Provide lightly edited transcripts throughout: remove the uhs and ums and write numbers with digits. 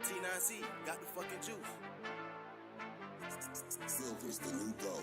T9C got the fucking juice. Silk is the new gold.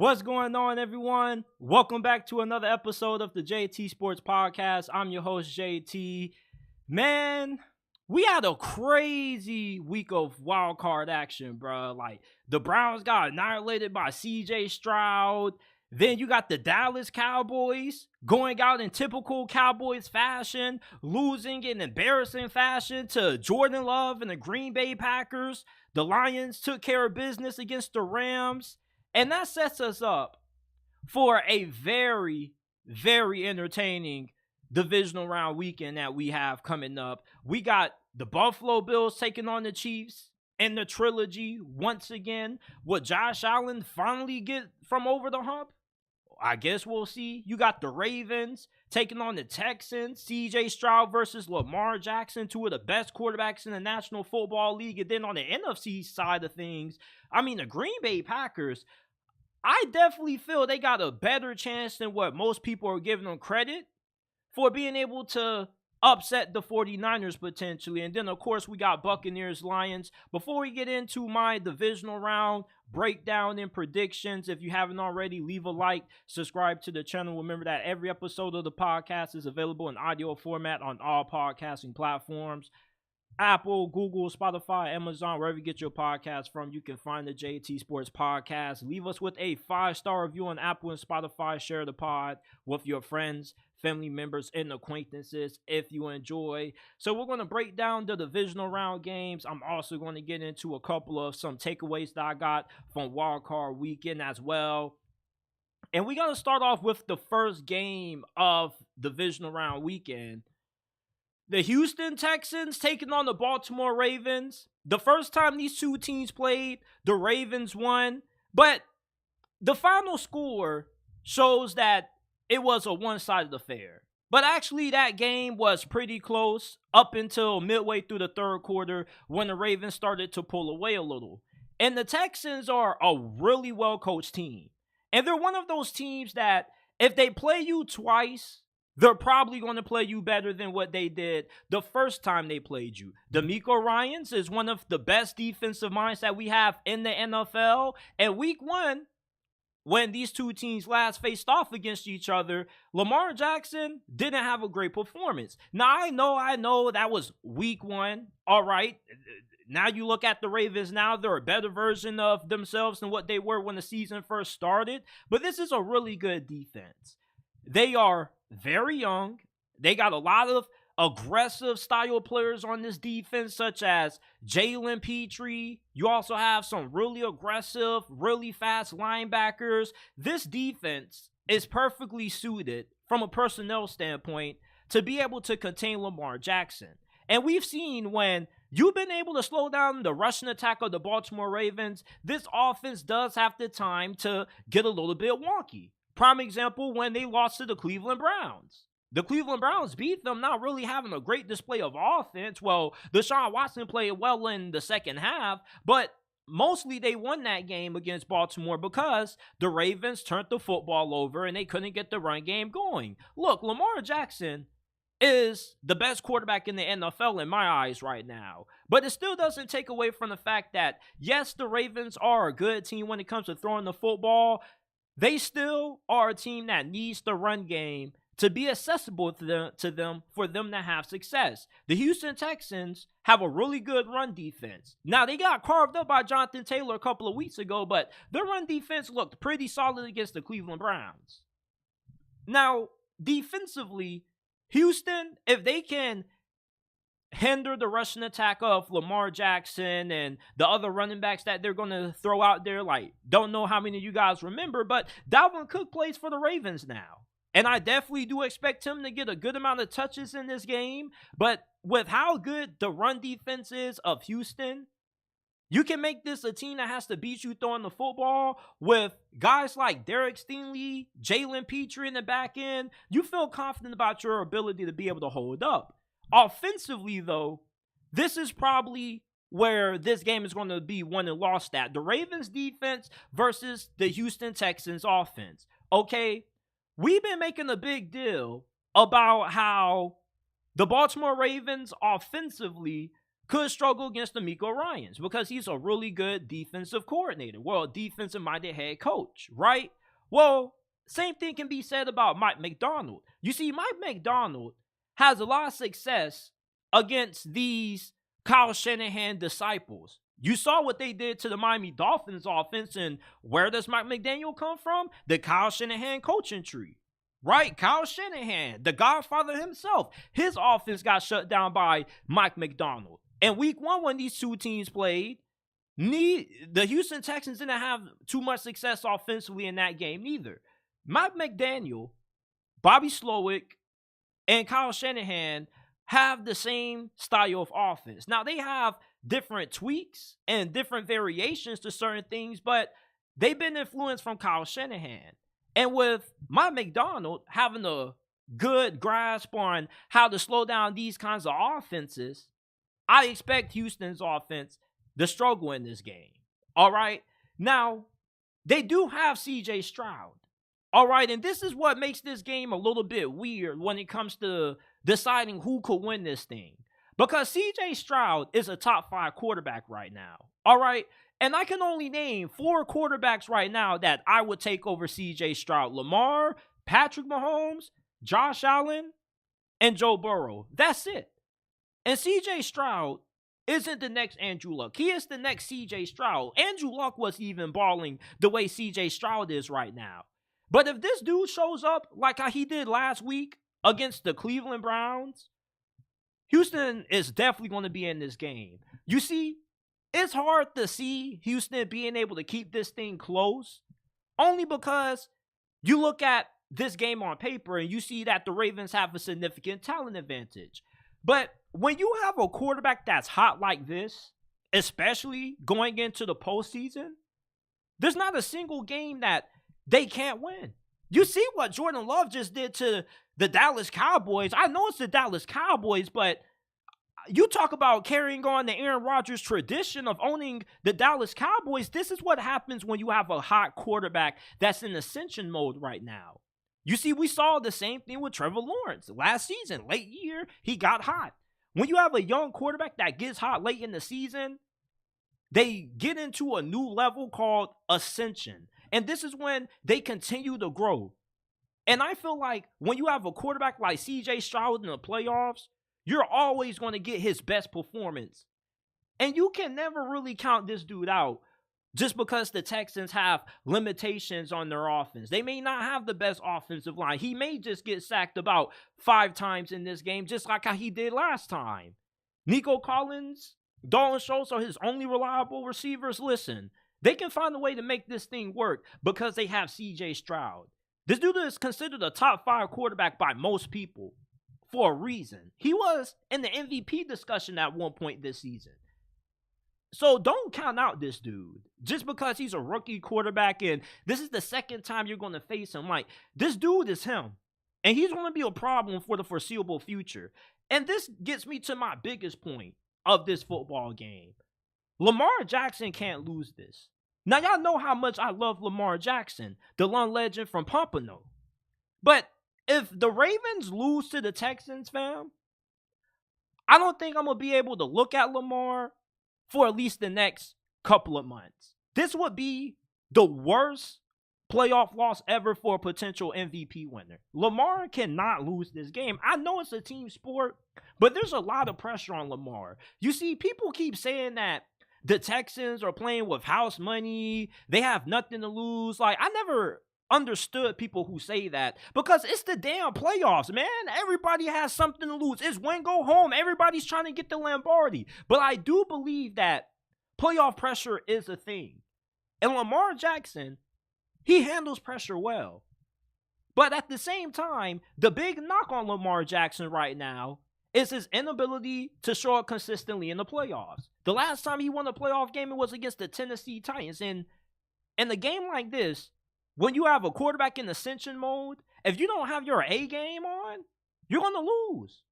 What's going on, everyone? Welcome back to another episode of the JT Sports Podcast. I'm your host, JT. Man, we had a crazy week of wild card action, bro. Like, the Browns got annihilated by CJ Stroud. Then you got the Dallas Cowboys going out in typical Cowboys fashion, losing in embarrassing fashion to Jordan Love and the Green Bay Packers. The Lions took care of business against the Rams. And that sets us up for a very, very entertaining divisional round weekend that we have coming up. We got the Buffalo Bills taking on the Chiefs. in the trilogy once again? Will Josh Allen finally get from over the hump? I guess we'll see. You got the Ravens taking on the Texans. C.J. Stroud versus Lamar Jackson, two of the best quarterbacks in the National Football League. And then on the NFC side of things, I mean, the Green Bay Packers, I definitely feel they got a better chance than what most people are giving them credit for being able to upset the 49ers potentially. And then, of course, we got Buccaneers-Lions. Before we get into my divisional round breakdown and predictions, if you haven't already, leave a like, subscribe to the channel. Remember that every episode of the podcast is available in audio format on all podcasting platforms. Apple, Google, Spotify, Amazon, wherever you get your podcast from, you can find the JT Sports Podcast. Leave us with a 5-star review on Apple and Spotify. Share the pod with your friends, family members, and acquaintances if you enjoy. So we're going to break down the divisional round games. I'm also going to get into a couple of some takeaways that I got from wildcard weekend as well. And we're going to start off with the first game of divisional round weekend. The Houston Texans taking on the Baltimore Ravens. The first time these two teams played, the Ravens won. But the final score shows that it was a one-sided affair. But actually, that game was pretty close up until midway through the third quarter when the Ravens started to pull away a little. And the Texans are a really well-coached team. And they're one of those teams that if they play you twice, they're probably going to play you better than what they did the first time they played you. D'Amico Ryans is one of the best defensive minds that we have in the NFL. And week one, when these two teams last faced off against each other, Lamar Jackson didn't have a great performance. Now, I know that was week one. All right. Now you look at the Ravens now, they're a better version of themselves than what they were when the season first started. But this is a really good defense. They are very young. They got a lot of aggressive style players on this defense, such as Jalen Petrie. You also have some really aggressive, really fast linebackers. This defense is perfectly suited from a personnel standpoint to be able to contain Lamar Jackson. And we've seen when you've been able to slow down the rushing attack of the Baltimore Ravens, this offense does have the time to get a little bit wonky. Prime example, when they lost to the Cleveland Browns. The Cleveland Browns beat them, not really having a great display of offense. Well, Deshaun Watson played well in the second half, but mostly they won that game against Baltimore because the Ravens turned the football over and they couldn't get the run game going. Look, Lamar Jackson is the best quarterback in the NFL in my eyes right now. But it still doesn't take away from the fact that, yes, the Ravens are a good team when it comes to throwing the football. They still are a team that needs the run game to be accessible to them for them to have success. The Houston Texans have a really good run defense. Now, they got carved up by Jonathan Taylor a couple of weeks ago, but their run defense looked pretty solid against the Cleveland Browns. Now, defensively, Houston, if they can hinder the rushing attack of Lamar Jackson and the other running backs that they're going to throw out there, like, don't know how many of you guys remember, but Dalvin Cook plays for the Ravens now. And I definitely do expect him to get a good amount of touches in this game. But with how good the run defense is of Houston, you can make this a team that has to beat you throwing the football with guys like Derek Stingley, Jalen Petrie in the back end. You feel confident about your ability to be able to hold up. Offensively, though, this is probably where this game is going to be won and lost at. The Ravens defense versus the Houston Texans offense. Okay, we've been making a big deal about how the Baltimore Ravens offensively could struggle against D'Amico Ryans because he's a really good defensive coordinator. Well, defensive-minded head coach, right? Well, same thing can be said about Mike Macdonald. You see, Mike Macdonald has a lot of success against these Kyle Shanahan disciples. You saw what they did to the Miami Dolphins offense, and where does Mike McDaniel come from? The Kyle Shanahan coaching tree, right? Kyle Shanahan, the godfather himself. His offense got shut down by Mike Macdonald. And week one, when these two teams played, the Houston Texans didn't have too much success offensively in that game neither. Mike McDaniel, Bobby Slowick, and Kyle Shanahan have the same style of offense. Now, they have different tweaks and different variations to certain things, but they've been influenced from Kyle Shanahan. And with Mike Macdonald having a good grasp on how to slow down these kinds of offenses, I expect Houston's offense to struggle in this game. All right? Now, they do have C.J. Stroud. All right? And this is what makes this game a little bit weird when it comes to deciding who could win this thing. Because C.J. Stroud is a top 5 quarterback right now. All right? And I can only name 4 quarterbacks right now that I would take over C.J. Stroud. Lamar, Patrick Mahomes, Josh Allen, and Joe Burrow. That's it. And C.J. Stroud isn't the next Andrew Luck. He is the next C.J. Stroud. Andrew Luck wasn't even balling the way C.J. Stroud is right now. But if this dude shows up like how he did last week against the Cleveland Browns, Houston is definitely going to be in this game. You see, it's hard to see Houston being able to keep this thing close only because you look at this game on paper and you see that the Ravens have a significant talent advantage. But when you have a quarterback that's hot like this, especially going into the postseason, there's not a single game that they can't win. You see what Jordan Love just did to the Dallas Cowboys. I know it's the Dallas Cowboys, but you talk about carrying on the Aaron Rodgers tradition of owning the Dallas Cowboys. This is what happens when you have a hot quarterback that's in ascension mode right now. You see, we saw the same thing with Trevor Lawrence last season. Late year, he got hot. When you have a young quarterback that gets hot late in the season, they get into a new level called ascension. And this is when they continue to grow. And I feel like when you have a quarterback like C.J. Stroud in the playoffs, you're always going to get his best performance. And you can never really count this dude out just because the Texans have limitations on their offense. They may not have the best offensive line. He may just get sacked about 5 times in this game, just like how he did last time. Nico Collins, Dalton Schultz are his only reliable receivers. Listen, they can find a way to make this thing work because they have C.J. Stroud. This dude is considered a top 5 quarterback by most people for a reason. He was in the MVP discussion at one point this season. So don't count out this dude just because he's a rookie quarterback and this is the second time you're going to face him. Like, this dude is him. And he's going to be a problem for the foreseeable future. And this gets me to my biggest point of this football game. Lamar Jackson can't lose this. Now, y'all know how much I love Lamar Jackson, the lone legend from Pompano. But if the Ravens lose to the Texans, fam, I don't think I'm going to be able to look at Lamar for at least the next couple of months. This would be the worst playoff loss ever for a potential MVP winner. Lamar cannot lose this game. I know it's a team sport, but there's a lot of pressure on Lamar. You see, people keep saying that the Texans are playing with house money. They have nothing to lose. Like, I never understood people who say that because it's the damn playoffs, man. Everybody has something to lose. It's win, go home. Everybody's trying to get the Lombardi. But I do believe that playoff pressure is a thing. And Lamar Jackson, he handles pressure well. But at the same time, the big knock on Lamar Jackson right now is his inability to show up consistently in the playoffs. The last time he won a playoff game, it was against the Tennessee Titans. And in a game like this, when you have a quarterback in ascension mode, if you don't have your A game on, you're going to lose.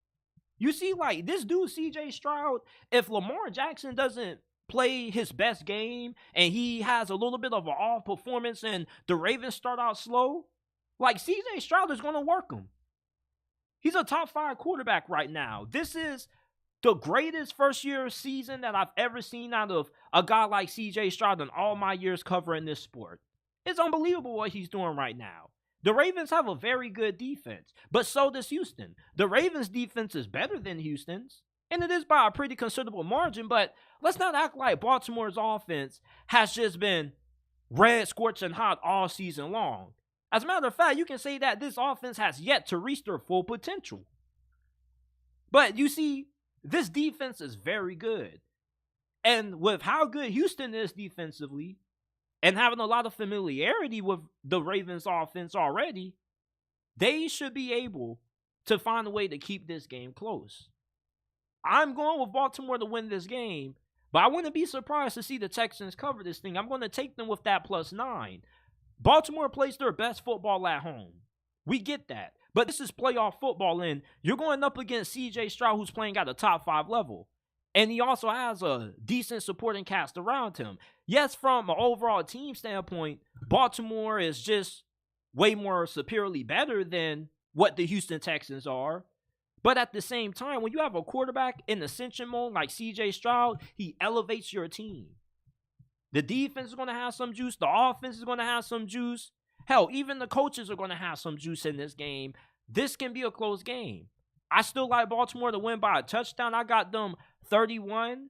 You see, like, this dude, C.J. Stroud, if Lamar Jackson doesn't play his best game and he has a little bit of an off performance and the Ravens start out slow, like, C.J. Stroud is going to work him. He's a top 5 quarterback right now. This is the greatest first-year season that I've ever seen out of a guy like C.J. Stroud in all my years covering this sport. It's unbelievable what he's doing right now. The Ravens have a very good defense, but so does Houston. The Ravens' defense is better than Houston's, and it is by a pretty considerable margin, but let's not act like Baltimore's offense has just been red, scorching hot all season long. As a matter of fact, you can say that this offense has yet to reach their full potential. But you see, this defense is very good. And with how good Houston is defensively, and having a lot of familiarity with the Ravens offense already, they should be able to find a way to keep this game close. I'm going with Baltimore to win this game, but I wouldn't be surprised to see the Texans cover this thing. I'm going to take them with that +9. Baltimore plays their best football at home. We get that. But this is playoff football, and you're going up against C.J. Stroud, who's playing at a top 5 level. And he also has a decent supporting cast around him. Yes, from an overall team standpoint, Baltimore is just way more superiorly better than what the Houston Texans are. But at the same time, when you have a quarterback in ascension mode like C.J. Stroud, he elevates your team. The defense is going to have some juice. The offense is going to have some juice. Hell, even the coaches are going to have some juice in this game. This can be a close game. I still like Baltimore to win by a touchdown. I got them 31-24.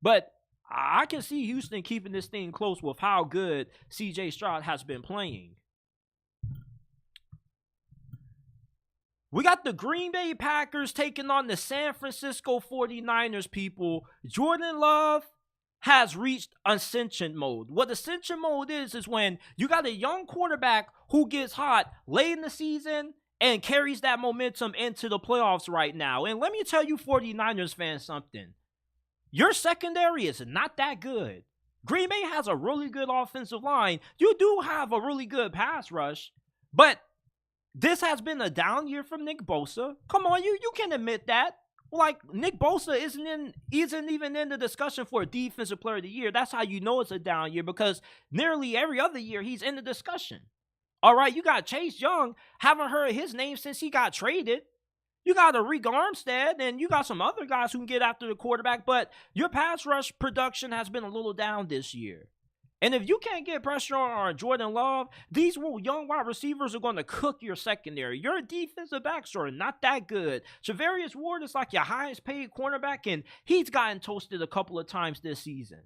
But I can see Houston keeping this thing close with how good C.J. Stroud has been playing. We got the Green Bay Packers taking on the San Francisco 49ers, people. Jordan Love has reached ascension mode. What ascension mode is when you got a young quarterback who gets hot late in the season and carries that momentum into the playoffs right now. And let me tell you 49ers fans something. Your secondary is not that good. Green Bay has a really good offensive line. You do have a really good pass rush, but this has been a down year from Nick Bosa. Come on, you can admit that. Like, Nick Bosa isn't even in the discussion for Defensive Player of the Year. That's how you know it's a down year, because nearly every other year he's in the discussion. All right, you got Chase Young. Haven't heard his name since he got traded. You got Arik Armstead, and you got some other guys who can get after the quarterback, but your pass rush production has been a little down this year. And if you can't get pressure on Jordan Love, these young wide receivers are going to cook your secondary. Your defensive backs are not that good. Charvarius Ward is like your highest paid cornerback, and he's gotten toasted a couple of times this season.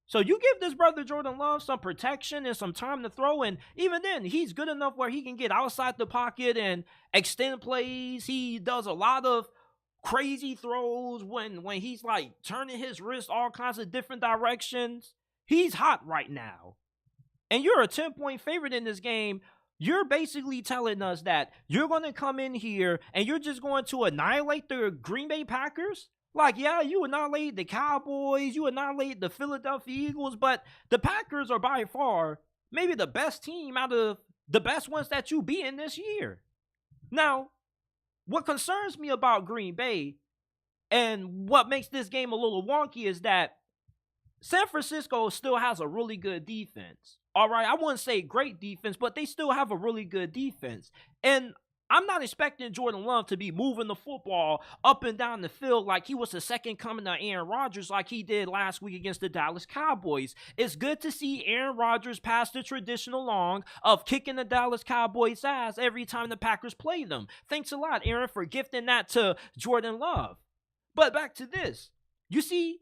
So you give this brother Jordan Love some protection and some time to throw, and even then, he's good enough where he can get outside the pocket and extend plays. He does a lot of crazy throws when he's like turning his wrist all kinds of different directions. He's hot right now. And you're a 10-point favorite in this game. You're basically telling us that you're going to come in here and you're just going to annihilate the Green Bay Packers? Like, yeah, you annihilate the Cowboys, you annihilate the Philadelphia Eagles, but the Packers are by far maybe the best team out of the best ones that you beat in this year. Now, what concerns me about Green Bay and what makes this game a little wonky is that San Francisco still has a really good defense. All right, I wouldn't say great defense, but they still have a really good defense. And I'm not expecting Jordan Love to be moving the football up and down the field like he was the second coming of Aaron Rodgers like he did last week against the Dallas Cowboys. It's good to see Aaron Rodgers pass the traditional long of kicking the Dallas Cowboys' ass every time the Packers play them. Thanks a lot, Aaron, for gifting that to Jordan Love. But back to this. You see,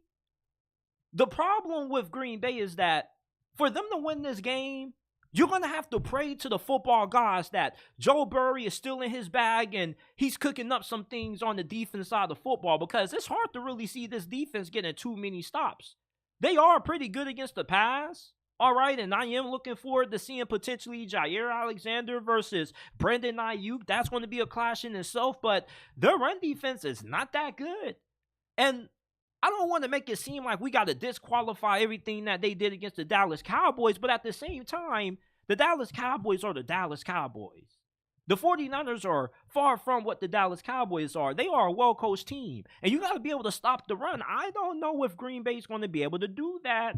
the problem with Green Bay is that for them to win this game, you're going to have to pray to the football gods that Joe Burrow is still in his bag and he's cooking up some things on the defense side of the football, because it's hard to really see this defense getting too many stops. They are pretty good against the pass, all right, and I am looking forward to seeing potentially Jair Alexander versus Brandon Ayuk. That's going to be a clash in itself, but their run defense is not that good. And I don't want to make it seem like we got to disqualify everything that they did against the Dallas Cowboys, but at the same time, the Dallas Cowboys are the Dallas Cowboys. The 49ers are far from what the Dallas Cowboys are. They are a well-coached team, and you got to be able to stop the run. I don't know if Green Bay is going to be able to do that.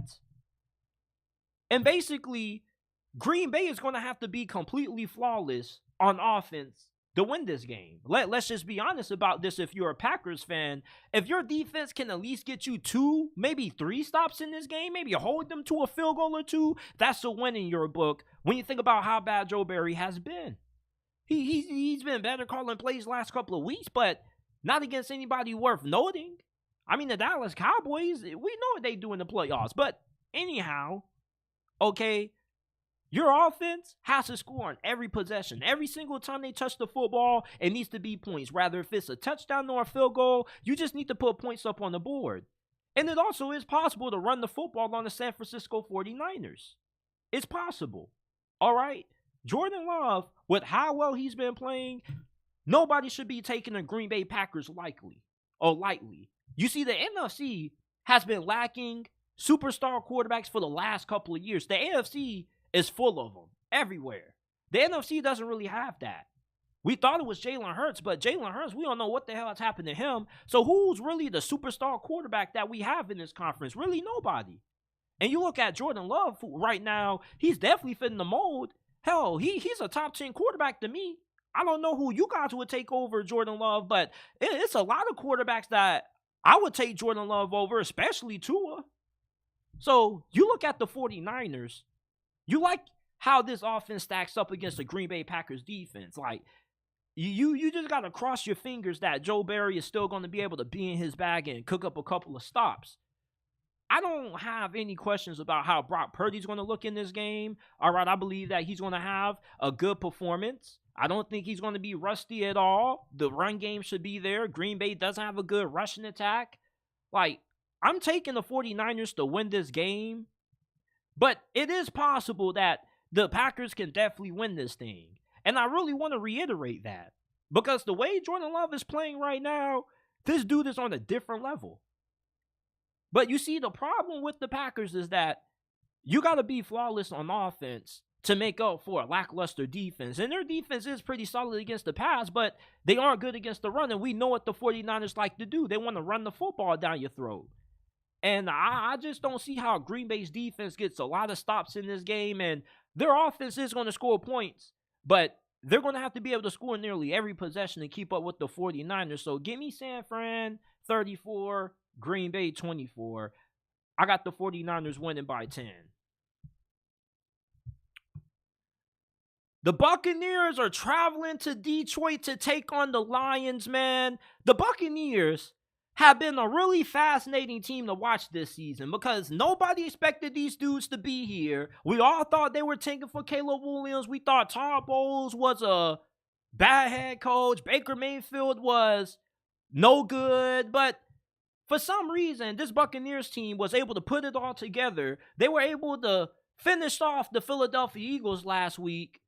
And basically, Green Bay is going to have to be completely flawless on offense to win this game. Let's just be honest about this. If you're a Packers fan, if your defense can at least get you 2, maybe 3 stops in this game, maybe hold them to a field goal or 2, that's a win in your book when you think about how bad Joe Barry has been. He's been better calling plays last couple of weeks, but not against anybody worth noting. I mean, the Dallas Cowboys, we know what they do in the playoffs, but anyhow, okay, your offense has to score on every possession. Every single time they touch the football, it needs to be points. Rather, if it's a touchdown or a field goal, you just need to put points up on the board. And it also is possible to run the football on the San Francisco 49ers. It's possible. All right? Jordan Love, with how well he's been playing, nobody should be taking the Green Bay Packers lightly. You see, the NFC has been lacking superstar quarterbacks for the last couple of years. The AFC is full of them everywhere. The NFC doesn't really have that. We thought it was Jalen Hurts, but Jalen Hurts, we don't know what the hell has happened to him. So who's really the superstar quarterback that we have in this conference? Really nobody. And you look at Jordan Love right now, he's definitely fitting the mold. Hell, he's a top 10 quarterback to me. I don't know who you guys would take over Jordan Love, but it's a lot of quarterbacks that I would take Jordan Love over, especially Tua. So you look at the 49ers, you like how this offense stacks up against the Green Bay Packers defense. Like, you just got to cross your fingers that Joe Barry is still going to be able to be in his bag and cook up a couple of stops. I don't have any questions about how Brock Purdy's going to look in this game. All right, I believe that he's going to have a good performance. I don't think he's going to be rusty at all. The run game should be there. Green Bay doesn't have a good rushing attack. Like, I'm taking the 49ers to win this game. But it is possible that the Packers can definitely win this thing. And I really want to reiterate that. Because the way Jordan Love is playing right now, this dude is on a different level. But you see, the problem with the Packers is that you got to be flawless on offense to make up for a lackluster defense. And their defense is pretty solid against the pass, but they aren't good against the run. And we know what the 49ers like to do. They want to run the football down your throat. And I just don't see how Green Bay's defense gets a lot of stops in this game. And their offense is going to score points, but they're going to have to be able to score nearly every possession to keep up with the 49ers. So give me San Fran 34, Green Bay 24. I got the 49ers winning by 10. The Buccaneers are traveling to Detroit to take on the Lions, man. The Buccaneers have been a really fascinating team to watch this season because nobody expected these dudes to be here. We all thought they were tanking for Caleb Williams. We thought Todd Bowles was a bad head coach. Baker Mayfield was no good. But for some reason, this Buccaneers team was able to put it all together. They were able to finish off the Philadelphia Eagles last week.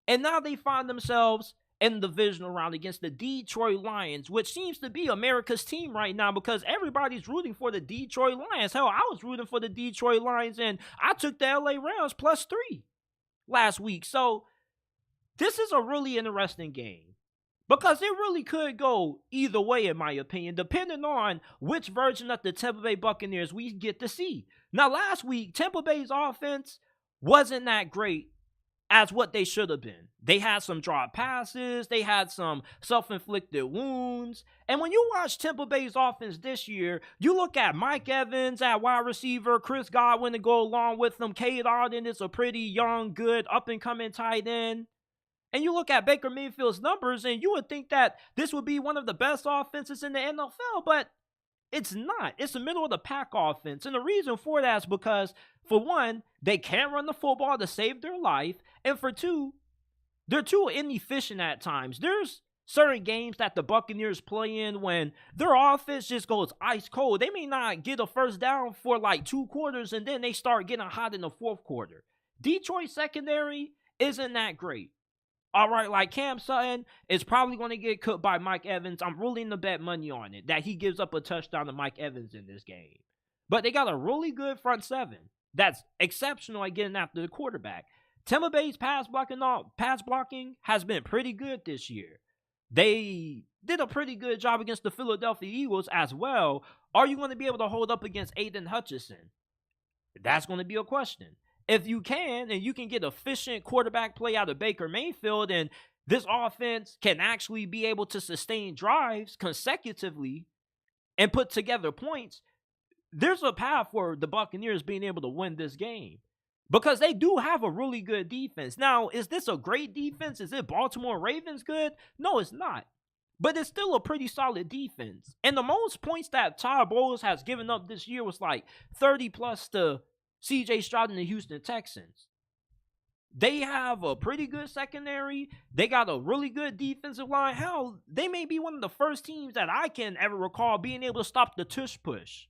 And now they find themselves in the divisional round against the Detroit Lions, which seems to be America's team right now because everybody's rooting for the Detroit Lions. Hell, I was rooting for the Detroit Lions, and I took the LA Rams +3 last week. So this is a really interesting game because it really could go either way, in my opinion, depending on which version of the Tampa Bay Buccaneers we get to see. Now, last week, Tampa Bay's offense wasn't that great as what they should have been. They had some drop passes. They had some self-inflicted wounds. And when you watch Tampa Bay's offense this year, you look at Mike Evans at wide receiver, Chris Godwin to go along with them. Cade Otton is a pretty young, good, up-and-coming tight end. And you look at Baker Mayfield's numbers, and you would think that this would be one of the best offenses in the NFL, but it's not. It's a middle-of-the-pack offense. And the reason for that is because, for one, they can't run the football to save their life. And for two, they're too inefficient at times. There's certain games that the Buccaneers play in when their offense just goes ice cold. They may not get a first down for like 2 quarters, and then they start getting hot in the 4th quarter. Detroit secondary isn't that great. All right, like Cam Sutton is probably going to get cooked by Mike Evans. I'm willing to bet money on it that he gives up a touchdown to Mike Evans in this game. But they got a really good front seven that's exceptional at getting after the quarterback. Tampa Bay's pass blocking has been pretty good this year. They did a pretty good job against the Philadelphia Eagles as well. Are you going to be able to hold up against Aiden Hutchinson? That's going to be a question. If you can, and you can get efficient quarterback play out of Baker Mayfield, and this offense can actually be able to sustain drives consecutively and put together points, there's a path for the Buccaneers being able to win this game. Because they do have a really good defense. Now, is this a great defense? Is it Baltimore Ravens good? No, it's not. But it's still a pretty solid defense. And the most points that Todd Bowles has given up this year was like 30 plus to C.J. Stroud and the Houston Texans. They have a pretty good secondary. They got a really good defensive line. Hell, they may be one of the first teams that I can ever recall being able to stop the tush push.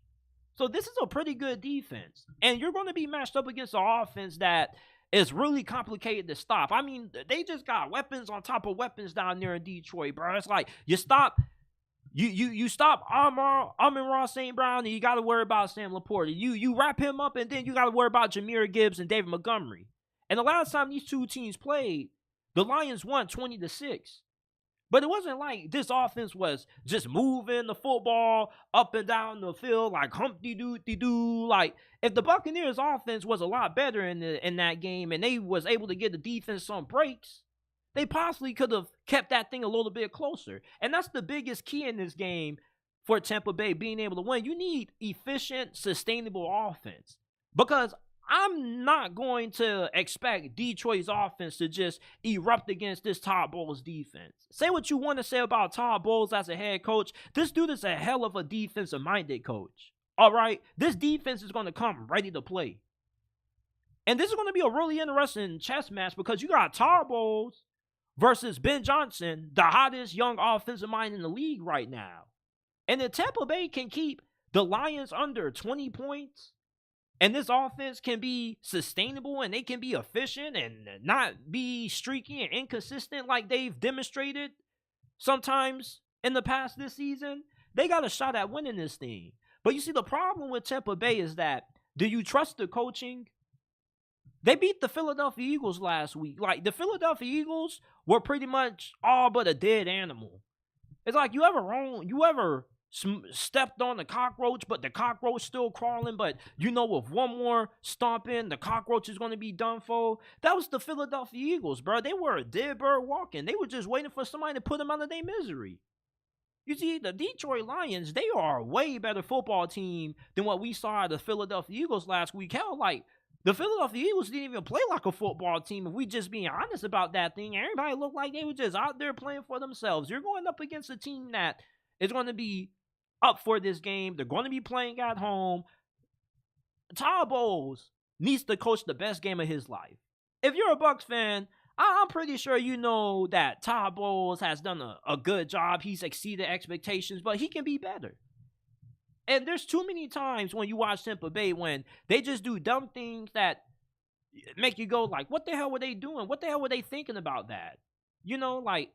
So this is a pretty good defense. And you're going to be matched up against an offense that is really complicated to stop. I mean, they just got weapons on top of weapons down there in Detroit, bro. It's like you stop Amon-Ra St. Brown, and you got to worry about Sam Laporta. You wrap him up, and then you got to worry about Jahmyr Gibbs and David Montgomery. And the last time these two teams played, the Lions won 20-6. But it wasn't like this offense was just moving the football up and down the field like Humpty-Doo. Like, if the Buccaneers offense was a lot better in that game and they was able to get the defense some breaks, they possibly could have kept that thing a little bit closer. And that's the biggest key in this game for Tampa Bay being able to win. You need efficient, sustainable offense. Because I'm not going to expect Detroit's offense to just erupt against this Todd Bowles defense. Say what you want to say about Todd Bowles as a head coach. This dude is a hell of a defensive-minded coach. All right? This defense is going to come ready to play. And this is going to be a really interesting chess match because you got Todd Bowles versus Ben Johnson, the hottest young offensive mind in the league right now. And if Tampa Bay can keep the Lions under 20 points, and this offense can be sustainable and they can be efficient and not be streaky and inconsistent like they've demonstrated sometimes in the past this season, they got a shot at winning this thing. But you see, the problem with Tampa Bay is that, do you trust the coaching? They beat the Philadelphia Eagles last week. Like, the Philadelphia Eagles were pretty much all but a dead animal. It's like you ever stepped on the cockroach, but the cockroach still crawling, but you know with one more stomp in, the cockroach is going to be done for. That was the Philadelphia Eagles, bro. They were a dead bird walking. They were just waiting for somebody to put them out of their misery. You see, the Detroit Lions, they are a way better football team than what we saw at the Philadelphia Eagles last week. Hell, like, the Philadelphia Eagles didn't even play like a football team, if we just being honest about that thing. Everybody looked like they were just out there playing for themselves. You're going up against a team that is going to be up for this game. They're going to be playing at home. Todd Bowles needs to coach the best game of his life. If you're a Bucs fan, I'm pretty sure you know that Todd Bowles has done a good job. He's exceeded expectations, but he can be better. And there's too many times when you watch Tampa Bay when they just do dumb things that make you go like, what the hell were they doing? What the hell were they thinking about that? You know, like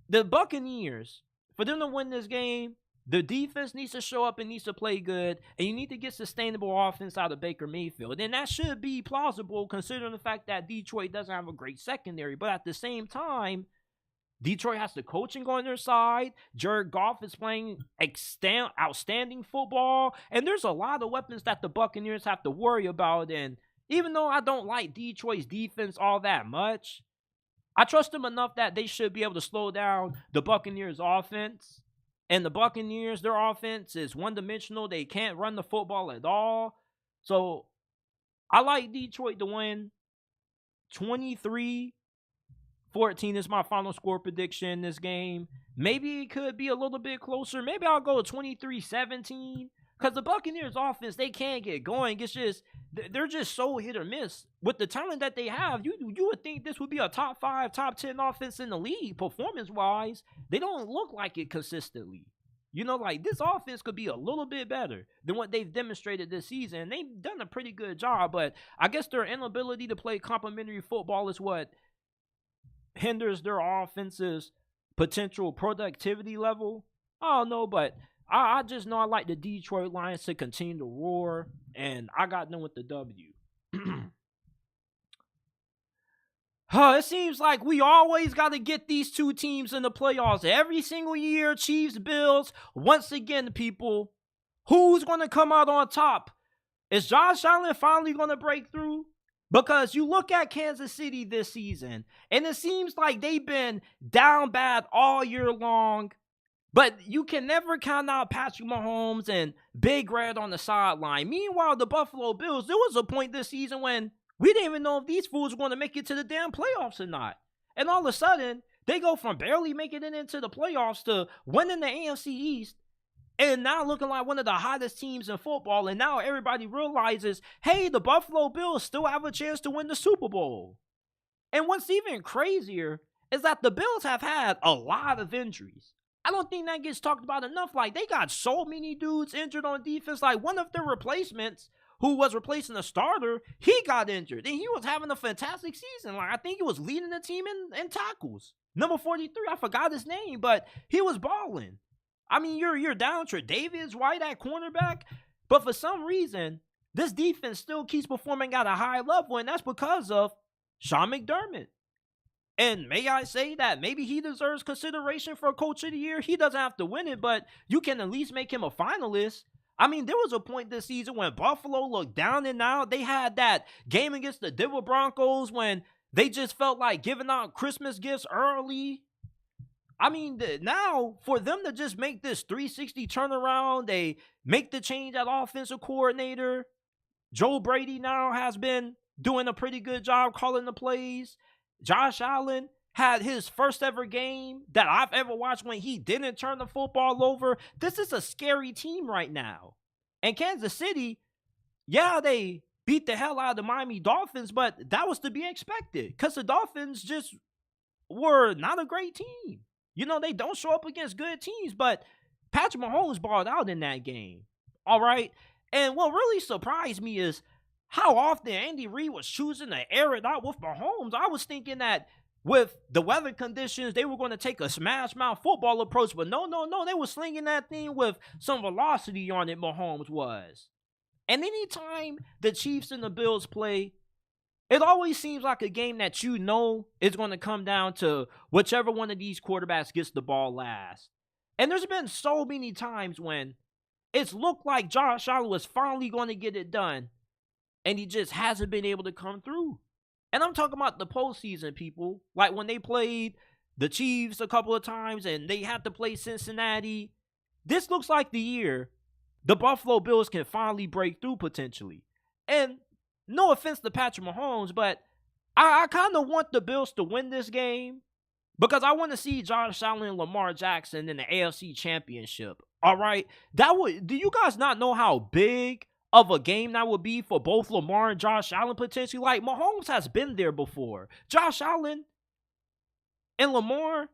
the Buccaneers, for them to win this game, the defense needs to show up and needs to play good, and you need to get sustainable offense out of Baker Mayfield. And that should be plausible considering the fact that Detroit doesn't have a great secondary. But at the same time, Detroit has the coaching on their side. Jared Goff is playing outstanding football. And there's a lot of weapons that the Buccaneers have to worry about. And even though I don't like Detroit's defense all that much, I trust them enough that they should be able to slow down the Buccaneers' offense. And the Buccaneers, their offense is one-dimensional. They can't run the football at all. So I like Detroit to win. 23-14 is my final score prediction in this game. Maybe it could be a little bit closer. Maybe I'll go 23-17. Because the Buccaneers offense, they can't get going. It's just, they're just so hit or miss. With the talent that they have, you would think this would be a top 5, top 10 offense in the league, performance-wise. They don't look like it consistently. You know, like, this offense could be a little bit better than what they've demonstrated this season. They've done a pretty good job, but I guess their inability to play complementary football is what hinders their offense's potential productivity level. I don't know, but I just know I like the Detroit Lions to continue to roar, and I got them with the W. It seems like we always got to get these two teams in the playoffs every single year. Chiefs, Bills. Once again, people, who's going to come out on top? Is Josh Allen finally going to break through? Because you look at Kansas City this season, and it seems like they've been down bad all year long. But you can never count out Patrick Mahomes and Big Red on the sideline. Meanwhile, the Buffalo Bills, there was a point this season when we didn't even know if these fools were going to make it to the damn playoffs or not. And all of a sudden, they go from barely making it into the playoffs to winning the AFC East and now looking like one of the hottest teams in football. And now everybody realizes, hey, the Buffalo Bills still have a chance to win the Super Bowl. And what's even crazier is that the Bills have had a lot of injuries. I don't think that gets talked about enough. Like, they got so many dudes injured on defense. Like, one of their replacements, who was replacing the starter, he got injured. And he was having a fantastic season. Like, I think he was leading the team in tackles. Number 43, I forgot his name, but he was balling. I mean, you're down Tre'Davious White at cornerback, but for some reason, this defense still keeps performing at a high level, and that's because of Sean McDermott. And may I say that maybe he deserves consideration for Coach of the Year? He doesn't have to win it, but you can at least make him a finalist. I mean, there was a point this season when Buffalo looked down and out. They had that game against the Denver Broncos when they just felt like giving out Christmas gifts early. I mean, now for them to just make this 360 turnaround, they make the change at offensive coordinator. Joe Brady now has been doing a pretty good job calling the plays. Josh Allen had his first ever game that I've ever watched when he didn't turn the football over. This is a scary team right now. And Kansas City, yeah, they beat the hell out of the Miami Dolphins, but that was to be expected because the Dolphins just were not a great team. You know, they don't show up against good teams, but Patrick Mahomes balled out in that game. All right. And what really surprised me is how often Andy Reid was choosing to air it out with Mahomes. I was thinking that with the weather conditions, they were going to take a smash mouth football approach, but no. They were slinging that thing with some velocity on it, Mahomes was. And anytime the Chiefs and the Bills play, it always seems like a game that you know is going to come down to whichever one of these quarterbacks gets the ball last. And there's been so many times when it's looked like Josh Allen was finally going to get it done, and he just hasn't been able to come through. And I'm talking about the postseason, people. Like when they played the Chiefs a couple of times and they had to play Cincinnati. This looks like the year the Buffalo Bills can finally break through potentially. And no offense to Patrick Mahomes, but I kind of want the Bills to win this game because I want to see Josh Allen and Lamar Jackson in the AFC Championship. All right? Do you guys not know how big of a game that would be for both Lamar and Josh Allen potentially? Like, Mahomes has been there before. Josh Allen and Lamar,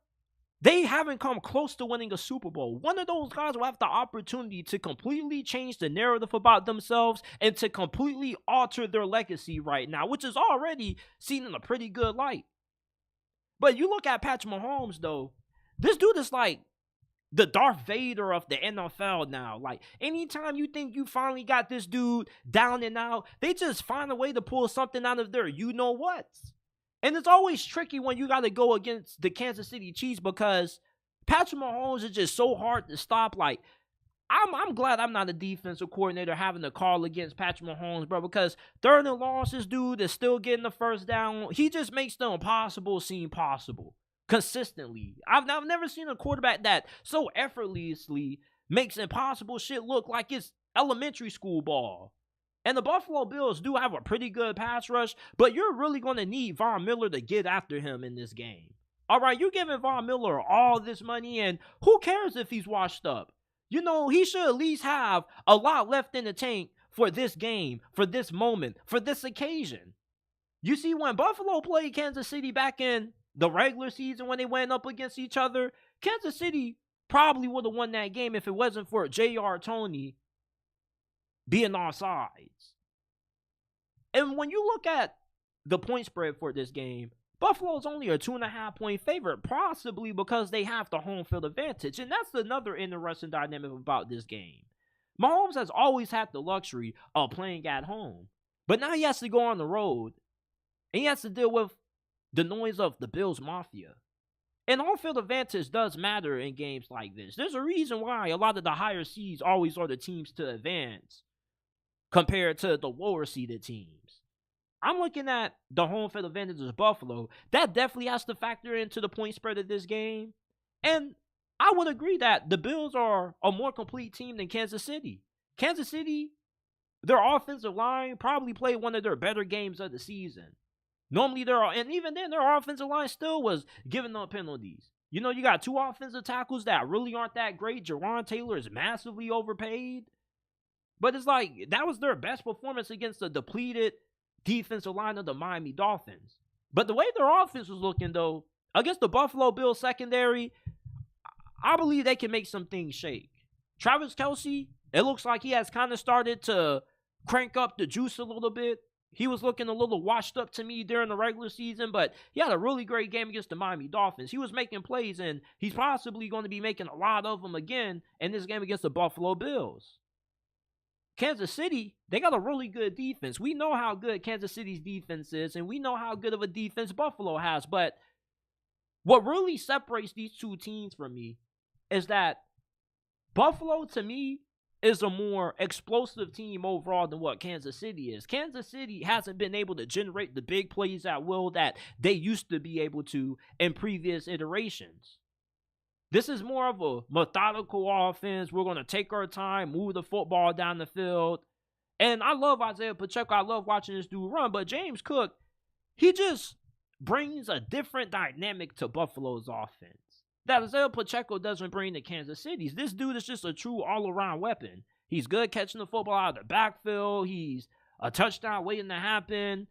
they haven't come close to winning a Super Bowl. One of those guys will have the opportunity to completely change the narrative about themselves and to completely alter their legacy right now, which is already seen in a pretty good light. But you look at Patrick Mahomes, though, this dude is like the Darth Vader of the NFL now. Like, anytime you think you finally got this dude down and out, they just find a way to pull something out of their you-know-whats. And it's always tricky when you got to go against the Kansas City Chiefs because Patrick Mahomes is just so hard to stop. Like, I'm glad I'm not a defensive coordinator having to call against Patrick Mahomes, bro, because third and long, this dude is still getting the first down. He just makes the impossible seem possible. Consistently. I've never seen a quarterback that so effortlessly makes impossible shit look like it's elementary school ball. And the Buffalo Bills do have a pretty good pass rush, but you're really going to need Von Miller to get after him in this game. All right, you're giving Von Miller all this money, and who cares if he's washed up? You know, he should at least have a lot left in the tank for this game, for this moment, for this occasion. You see, when Buffalo played Kansas City back in the regular season when they went up against each other, Kansas City probably would have won that game if it wasn't for J.R. Toney being offsides. And when you look at the point spread for this game, Buffalo's only a 2.5 point favorite, possibly because they have the home field advantage. And that's another interesting dynamic about this game. Mahomes has always had the luxury of playing at home, but now he has to go on the road and he has to deal with the noise of the Bills Mafia. And home field advantage does matter in games like this. There's a reason why a lot of the higher seeds always are the teams to advance compared to the lower seeded teams. I'm looking at the home field advantage of Buffalo. That definitely has to factor into the point spread of this game. And I would agree that the Bills are a more complete team than Kansas City. Kansas City, their offensive line probably played one of their better games of the season. Normally, and even then, their offensive line still was giving up penalties. You know, you got two offensive tackles that really aren't that great. Jaron Taylor is massively overpaid. But it's like, that was their best performance against the depleted defensive line of the Miami Dolphins. But the way their offense was looking, though, against the Buffalo Bills secondary, I believe they can make some things shake. Travis Kelce, it looks like he has kind of started to crank up the juice a little bit. He was looking a little washed up to me during the regular season, but he had a really great game against the Miami Dolphins. He was making plays, and he's possibly going to be making a lot of them again in this game against the Buffalo Bills. Kansas City, they got a really good defense. We know how good Kansas City's defense is, and we know how good of a defense Buffalo has, but what really separates these two teams from me is that Buffalo, to me, is a more explosive team overall than what Kansas City is. Kansas City hasn't been able to generate the big plays at will that they used to be able to in previous iterations. This is more of a methodical offense. We're going to take our time, move the football down the field. And I love Isaiah Pacheco. I love watching this dude run. But James Cook, he just brings a different dynamic to Buffalo's offense that Isaiah Pacheco doesn't bring to Kansas City's. This dude is just a true all-around weapon. He's good catching the football out of the backfield. He's a touchdown waiting to happen.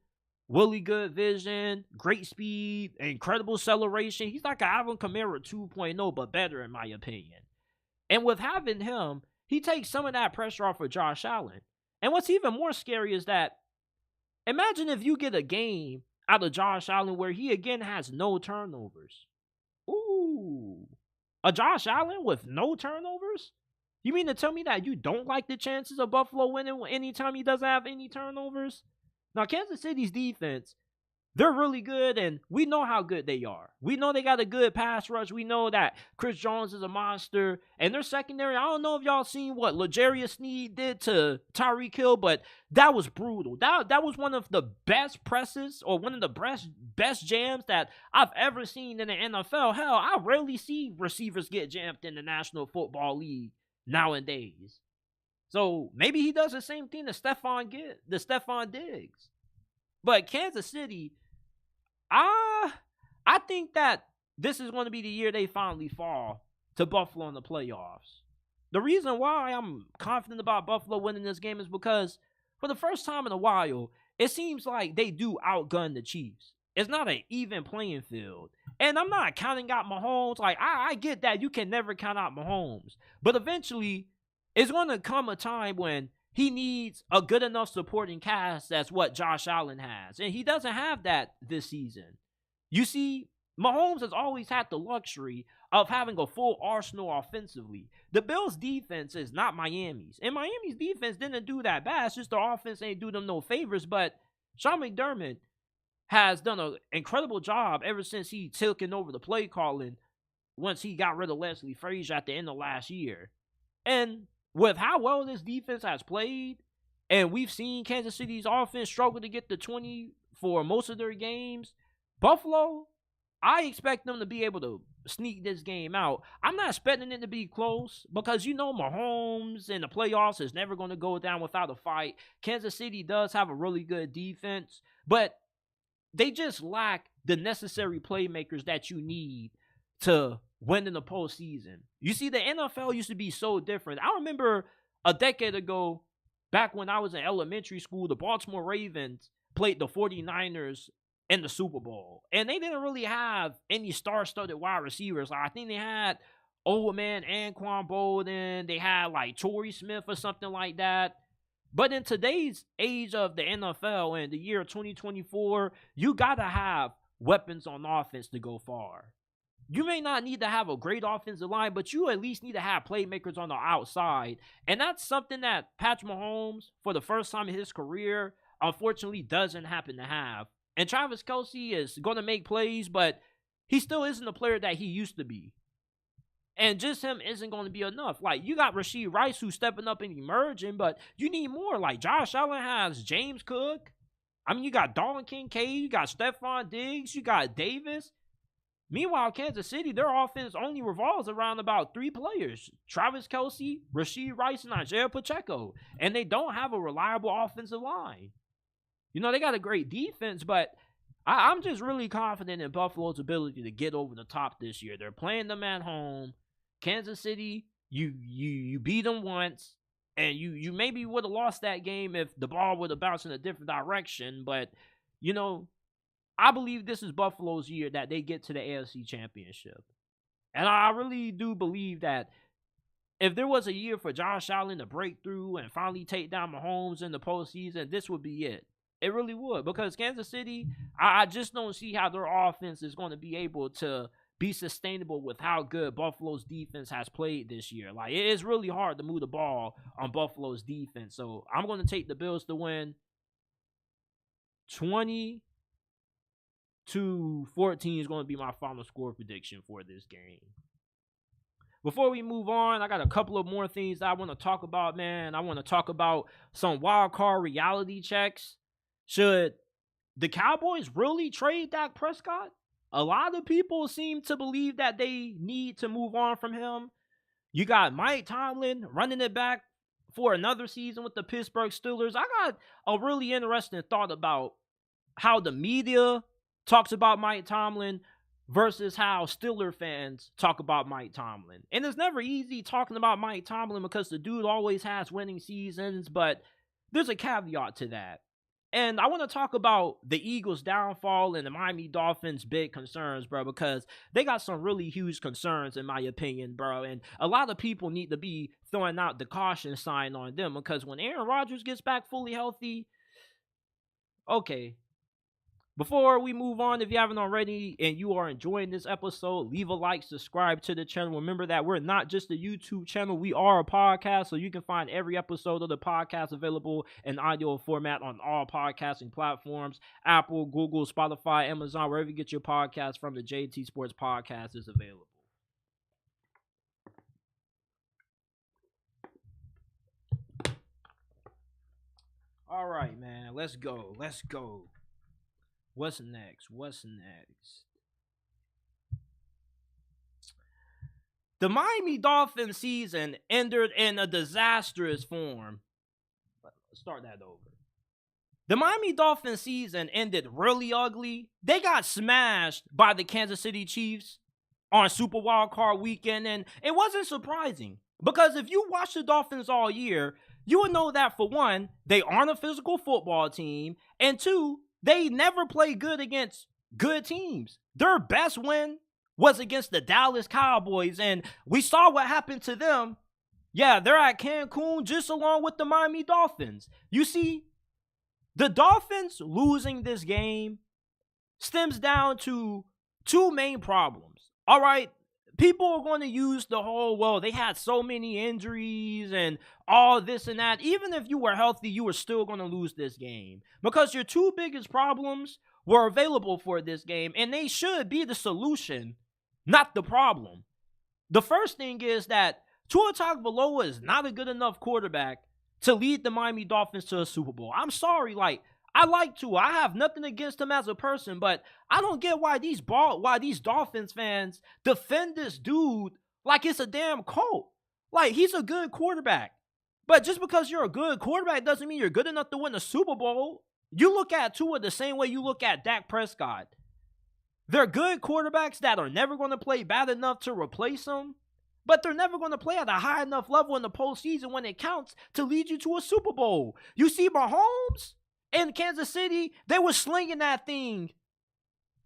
Really good vision, great speed, incredible acceleration. He's like an Alvin Kamara 2.0, but better in my opinion. And with having him, he takes some of that pressure off of Josh Allen. And what's even more scary is that imagine if you get a game out of Josh Allen where he again has no turnovers. Ooh, a Josh Allen with no turnovers? You mean to tell me that you don't like the chances of Buffalo winning anytime he doesn't have any turnovers? Now, Kansas City's defense, they're really good, and we know how good they are. We know they got a good pass rush. We know that Chris Jones is a monster. And their secondary, I don't know if y'all seen what L'Jarius Sneed did to Tyreek Hill, but that was brutal. That was one of the best presses or one of the best jams that I've ever seen in the NFL. Hell, I rarely see receivers get jammed in the National Football League nowadays. So maybe he does the same thing to Stephon Diggs. But Kansas City, I think that this is going to be the year they finally fall to Buffalo in the playoffs. The reason why I'm confident about Buffalo winning this game is because for the first time in a while, it seems like they do outgun the Chiefs. It's not an even playing field. And I'm not counting out Mahomes. Like, I get that you can never count out Mahomes. But eventually, it's going to come a time when he needs a good enough supporting cast that's what Josh Allen has. And he doesn't have that this season. You see, Mahomes has always had the luxury of having a full arsenal offensively. The Bills' defense is not Miami's. And Miami's defense didn't do that bad. It's just the offense ain't do them no favors. But Sean McDermott has done an incredible job ever since he taken over the play calling once he got rid of Leslie Frazier at the end of last year. And with how well this defense has played, and we've seen Kansas City's offense struggle to get to 20 for most of their games, Buffalo, I expect them to be able to sneak this game out. I'm not expecting it to be close because, you know, Mahomes in the playoffs is never going to go down without a fight. Kansas City does have a really good defense, but they just lack the necessary playmakers that you need to win in the postseason. You see, the NFL used to be so different. I remember a decade ago, back when I was in elementary school, the Baltimore Ravens played the 49ers in the Super Bowl. And they didn't really have any star-studded wide receivers. Like, I think they had old man Anquan Bolden. They had like Torrey Smith or something like that. But in today's age of the NFL and the year 2024, you got to have weapons on offense to go far. You may not need to have a great offensive line, but you at least need to have playmakers on the outside. And that's something that Patrick Mahomes, for the first time in his career, unfortunately doesn't happen to have. And Travis Kelce is going to make plays, but he still isn't the player that he used to be. And just him isn't going to be enough. Like, you got Rashee Rice who's stepping up and emerging, but you need more. Like, Josh Allen has James Cook. I mean, you got Dalton Kincaid, you got Stephon Diggs, you got Davis. Meanwhile, Kansas City, their offense only revolves around about 3 players. Travis Kelce, Rashee Rice, and Isaiah Pacheco. And they don't have a reliable offensive line. You know, they got a great defense, but I'm just really confident in Buffalo's ability to get over the top this year. They're playing them at home. Kansas City, you beat them once, and you maybe would have lost that game if the ball would have bounced in a different direction. But, you know, I believe this is Buffalo's year that they get to the AFC Championship. And I really do believe that if there was a year for Josh Allen to break through and finally take down Mahomes in the postseason, this would be it. It really would, because Kansas City, I just don't see how their offense is going to be able to be sustainable with how good Buffalo's defense has played this year. Like, it is really hard to move the ball on Buffalo's defense. So I'm going to take the Bills to win 20-14 is going to be my final score prediction for this game. Before we move on, I got a couple of more things that I want to talk about, man. I want to talk about some wild card reality checks. Should the Cowboys really trade Dak Prescott? A lot of people seem to believe that they need to move on from him. You got Mike Tomlin running it back for another season with the Pittsburgh Steelers. I got a really interesting thought about how the media talks about Mike Tomlin versus how Steeler fans talk about Mike Tomlin. And it's never easy talking about Mike Tomlin because the dude always has winning seasons, but there's a caveat to that. And I want to talk about the Eagles' downfall and the Miami Dolphins' big concerns, bro, because they got some really huge concerns, in my opinion, bro. And a lot of people need to be throwing out the caution sign on them, because when Aaron Rodgers gets back fully healthy, okay. Before we move on, if you haven't already and you are enjoying this episode, leave a like, subscribe to the channel. Remember that we're not just a YouTube channel, we are a podcast, so you can find every episode of the podcast available in audio format on all podcasting platforms: Apple, Google, Spotify, Amazon, wherever you get your podcast from. The JT Sports Podcast is available. All right, man, let's go. What's next? The Miami Dolphins season ended in a disastrous form. Let's start that over. The Miami Dolphins season ended really ugly. They got smashed by the Kansas City Chiefs on Super Wild Card weekend, and it wasn't surprising, because if you watch the Dolphins all year, you would know that, for one, they aren't a physical football team, and two, they never play good against good teams. Their best win was against the Dallas Cowboys, and we saw what happened to them. Yeah, they're at Cancun just along with the Miami Dolphins. You see, the Dolphins losing this game stems down to two main problems. All right, people are going to use the whole, well, they had so many injuries and all this and that. Even if you were healthy, you were still going to lose this game, because your two biggest problems were available for this game, and they should be the solution, not the problem. The first thing is that Tua Tagovailoa is not a good enough quarterback to lead the Miami Dolphins to a Super Bowl. I'm sorry, I like Tua. I have nothing against him as a person, but I don't get why these Dolphins fans defend this dude like it's a damn cult. Like, he's a good quarterback. But just because you're a good quarterback doesn't mean you're good enough to win a Super Bowl. You look at Tua the same way you look at Dak Prescott. They're good quarterbacks that are never going to play bad enough to replace him, but they're never going to play at a high enough level in the postseason when it counts to lead you to a Super Bowl. You see Mahomes in Kansas City, they were slinging that thing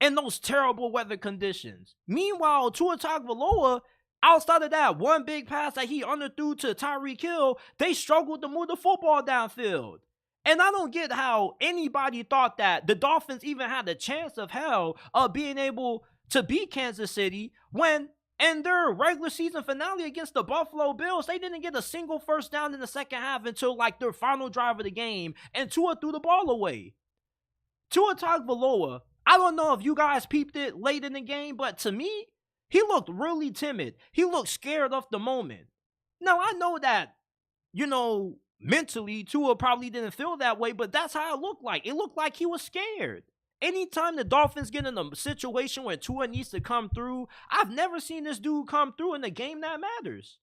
in those terrible weather conditions. Meanwhile, Tua Tagovailoa, outside of that one big pass that he underthrew to Tyreek Hill, they struggled to move the football downfield. And I don't get how anybody thought that the Dolphins even had a chance of hell of being able to beat Kansas City when in their regular season finale against the Buffalo Bills, they didn't get a single first down in the second half until like their final drive of the game, and Tua threw the ball away. Tua Tagovailoa, I don't know if you guys peeped it late in the game, but to me, he looked really timid. He looked scared of the moment. Now, I know that, mentally, Tua probably didn't feel that way, but that's how it looked like. It looked like he was scared. Anytime the Dolphins get in a situation where Tua needs to come through, I've never seen this dude come through in a game that matters.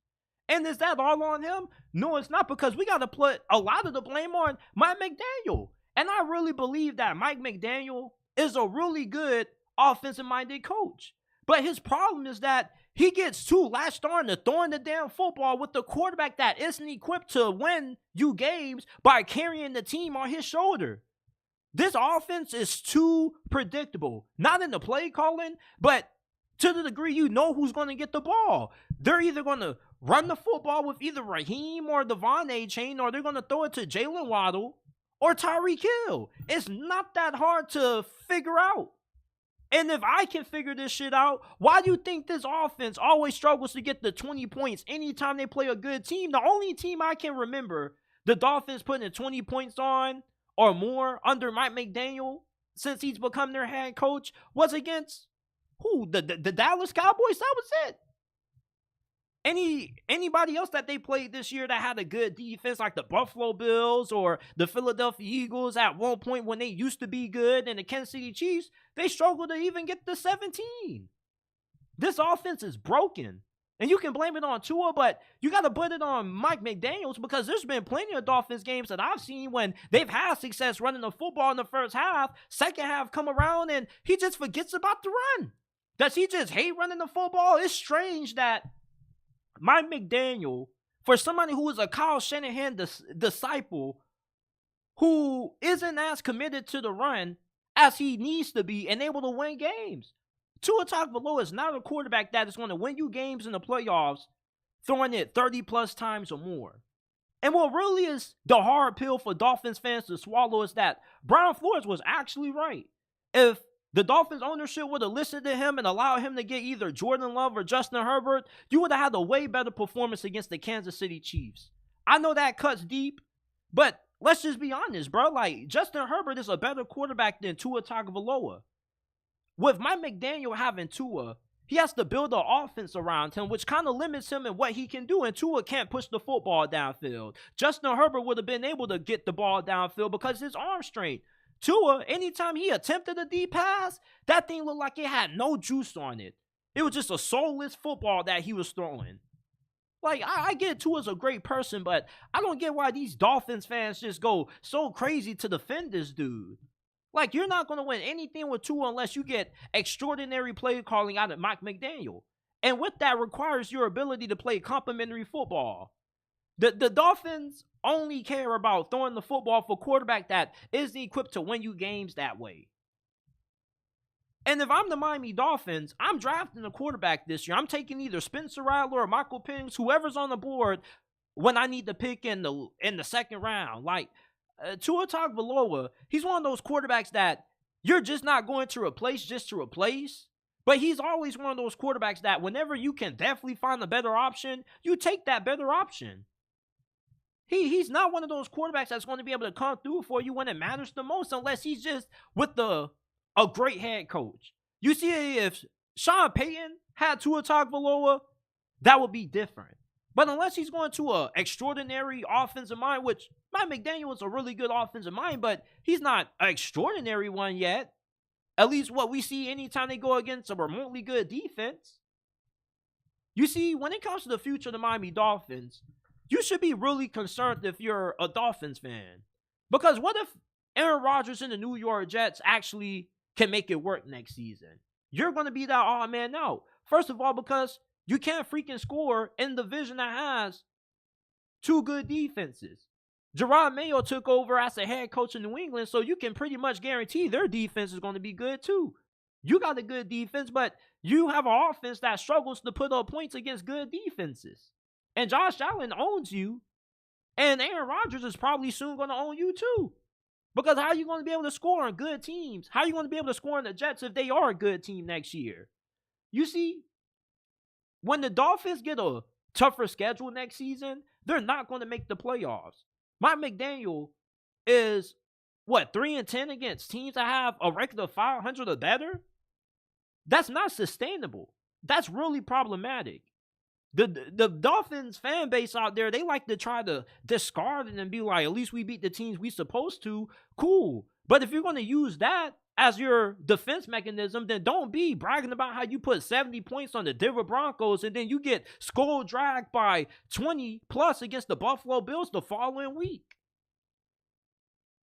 And is that all on him? No, it's not, because we got to put a lot of the blame on Mike McDaniel. And I really believe that Mike McDaniel is a really good offensive-minded coach. But his problem is that he gets too latched on to throwing the damn football with the quarterback that isn't equipped to win you games by carrying the team on his shoulder. This offense is too predictable. Not in the play calling, but to the degree you know who's going to get the ball. They're either going to run the football with either Raheem or Devon A-Chain, or they're going to throw it to Jalen Waddle or Tyreek Hill. It's not that hard to figure out. And if I can figure this shit out, why do you think this offense always struggles to get the 20 points anytime they play a good team? The only team I can remember the Dolphins putting 20 points on or more under Mike McDaniel since he's become their head coach was against who? The Dallas Cowboys? That was it. Anybody else that they played this year that had a good defense, like the Buffalo Bills or the Philadelphia Eagles at one point when they used to be good, and the Kansas City Chiefs, they struggled to even get to 17. This offense is broken. And you can blame it on Tua, but you got to put it on Mike McDaniels, because there's been plenty of Dolphins games that I've seen when they've had success running the football in the first half, second half come around, and he just forgets about the run. Does he just hate running the football? It's strange that Mike McDaniel, for somebody who is a Kyle Shanahan disciple, who isn't as committed to the run as he needs to be and able to win games. Tua Tagovailoa is not a quarterback that is going to win you games in the playoffs throwing it 30-plus times or more. And what really is the hard pill for Dolphins fans to swallow is that Brian Flores was actually right. If the Dolphins ownership would have listened to him and allowed him to get either Jordan Love or Justin Herbert, you would have had a way better performance against the Kansas City Chiefs. I know that cuts deep, but let's just be honest, bro. Like, Justin Herbert is a better quarterback than Tua Tagovailoa. With Mike McDaniel having Tua, he has to build an offense around him, which kind of limits him in what he can do, and Tua can't push the football downfield. Justin Herbert would have been able to get the ball downfield because his arm strength. Tua, anytime he attempted a deep pass, that thing looked like it had no juice on it. It was just a soulless football that he was throwing. Like, I get Tua's a great person, but I don't get why these Dolphins fans just go so crazy to defend this dude. Like, you're not going to win anything with Tua unless you get extraordinary play calling out of Mike McDaniel. And with that requires your ability to play complementary football. The Dolphins only care about throwing the football for a quarterback that isn't equipped to win you games that way. And if I'm the Miami Dolphins, I'm drafting a quarterback this year. I'm taking either Spencer Rattler or Michael Penix, whoever's on the board when I need to pick in the second round. Like, Tua Tagovailoa, he's one of those quarterbacks that you're just not going to replace just to replace. But he's always one of those quarterbacks that whenever you can definitely find a better option, you take that better option. He's not one of those quarterbacks that's going to be able to come through for you when it matters the most, unless he's just with a great head coach. You see, if Sean Payton had Tua Tagovailoa, that would be different. But unless he's going to an extraordinary offensive mind, which Mike McDaniel is a really good offensive mind, but he's not an extraordinary one yet. At least what we see anytime they go against a remotely good defense. You see, when it comes to the future of the Miami Dolphins, you should be really concerned if you're a Dolphins fan. Because what if Aaron Rodgers and the New York Jets actually can make it work next season? You're going to be that odd man out. First of all, because you can't freaking score in the division that has two good defenses. Gerard Mayo took over as a head coach in New England, so you can pretty much guarantee their defense is going to be good too. You got a good defense, but you have an offense that struggles to put up points against good defenses. And Josh Allen owns you, and Aaron Rodgers is probably soon going to own you too. Because how are you going to be able to score on good teams? How are you going to be able to score on the Jets if they are a good team next year? You see, when the Dolphins get a tougher schedule next season, they're not going to make the playoffs. Mike McDaniel is, 3-10 against teams that have a record of 500 or better? That's not sustainable. That's really problematic. The Dolphins fan base out there, they like to try to discard it and be like, at least we beat the teams we supposed to. Cool. But if you're going to use that as your defense mechanism, then don't be bragging about how you put 70 points on the Denver Broncos and then you get skull dragged by 20 plus against the Buffalo Bills the following week.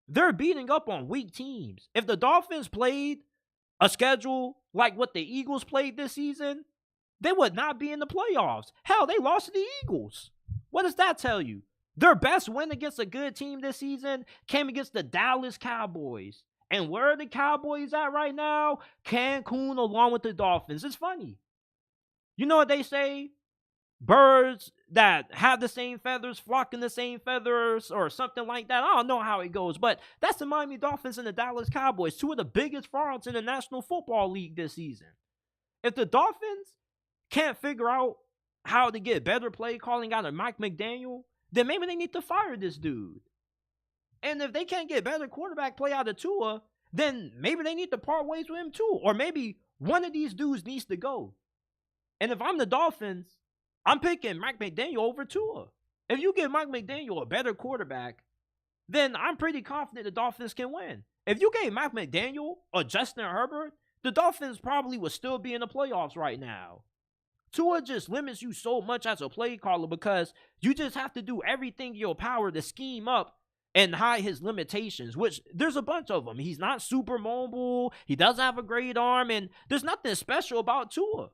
They're beating up on weak teams. If the Dolphins played a schedule like what the Eagles played this season, they would not be in the playoffs. Hell, they lost to the Eagles. What does that tell you? Their best win against a good team this season came against the Dallas Cowboys. And where are the Cowboys at right now? Cancun along with the Dolphins. It's funny. You know what they say? Birds that have the same feathers flocking the same feathers or something like that. I don't know how it goes, but that's the Miami Dolphins and the Dallas Cowboys, two of the biggest frauds in the National Football League this season. If the Dolphins can't figure out how to get better play calling out of Mike McDaniel, then maybe they need to fire this dude. And if they can't get better quarterback play out of Tua, then maybe they need to part ways with him too. Or maybe one of these dudes needs to go. And if I'm the Dolphins, I'm picking Mike McDaniel over Tua. If you give Mike McDaniel a better quarterback, then I'm pretty confident the Dolphins can win. If you gave Mike McDaniel or Justin Herbert, the Dolphins probably would still be in the playoffs right now. Tua just limits you so much as a play caller because you just have to do everything in your power to scheme up and hide his limitations, which there's a bunch of them. He's not super mobile. He doesn't have a great arm, and there's nothing special about Tua.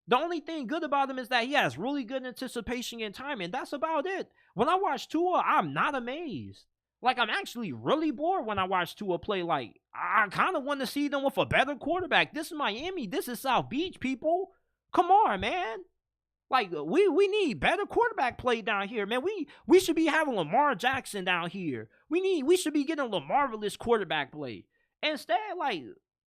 The only thing good about him is that he has really good anticipation and timing. That's about it. When I watch Tua, I'm not amazed. Like, I'm actually really bored when I watch Tua play. Like, I kind of want to see them with a better quarterback. This is Miami. This is South Beach, people. Come on, man. Like, we need better quarterback play down here, man. We should be having Lamar Jackson down here. We should be getting LaMarvelous quarterback play. Instead, like,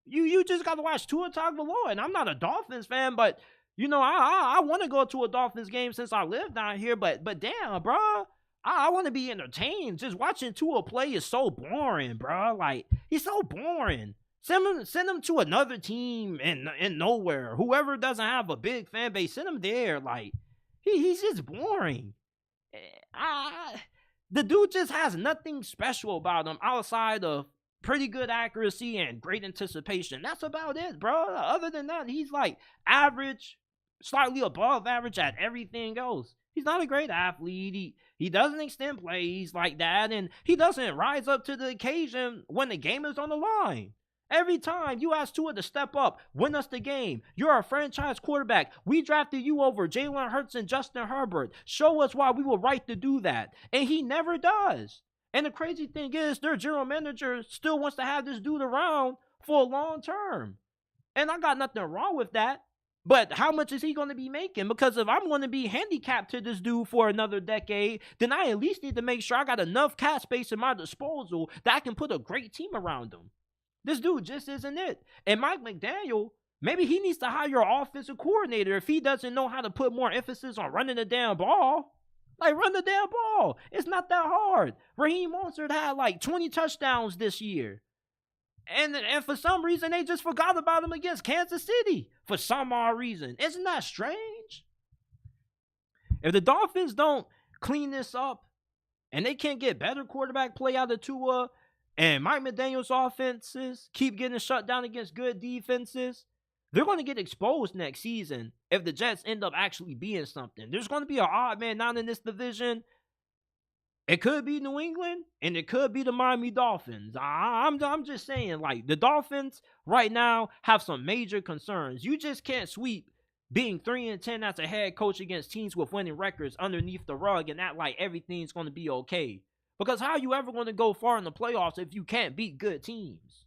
you just got to watch Tua Tagovailoa. And I'm not a Dolphins fan, but you know, I want to go to a Dolphins game since I live down here, but damn, bro, I want to be entertained. Just watching Tua play is so boring, bro. Like, he's so boring. Send him to another team in nowhere. Whoever doesn't have a big fan base, send him there. Like, he's just boring. The dude just has nothing special about him outside of pretty good accuracy and great anticipation. That's about it, bro. Other than that, he's like average, slightly above average at everything else. He's not a great athlete. He doesn't extend plays like that, and he doesn't rise up to the occasion when the game is on the line. Every time you ask Tua to step up, win us the game. You're a franchise quarterback. We drafted you over Jalen Hurts and Justin Herbert. Show us why we were right to do that. And he never does. And the crazy thing is, their general manager still wants to have this dude around for a long term. And I got nothing wrong with that. But how much is he going to be making? Because if I'm going to be handicapped to this dude for another decade, then I at least need to make sure I got enough cap space at my disposal that I can put a great team around him. This dude just isn't it. And Mike McDaniel, maybe he needs to hire an offensive coordinator if he doesn't know how to put more emphasis on running the damn ball. Like, run the damn ball. It's not that hard. Raheem Mostert had like 20 touchdowns this year. And for some reason, they just forgot about him against Kansas City. For some odd reason. Isn't that strange? If the Dolphins don't clean this up and they can't get better quarterback play out of Tua, and Mike McDaniel's offenses keep getting shut down against good defenses, they're going to get exposed next season if the Jets end up actually being something. There's going to be an odd man out in this division. It could be New England, and it could be the Miami Dolphins. I'm just saying, like, the Dolphins right now have some major concerns. You just can't sweep being 3-10 as a head coach against teams with winning records underneath the rug and act like everything's going to be okay. Because how are you ever going to go far in the playoffs if you can't beat good teams?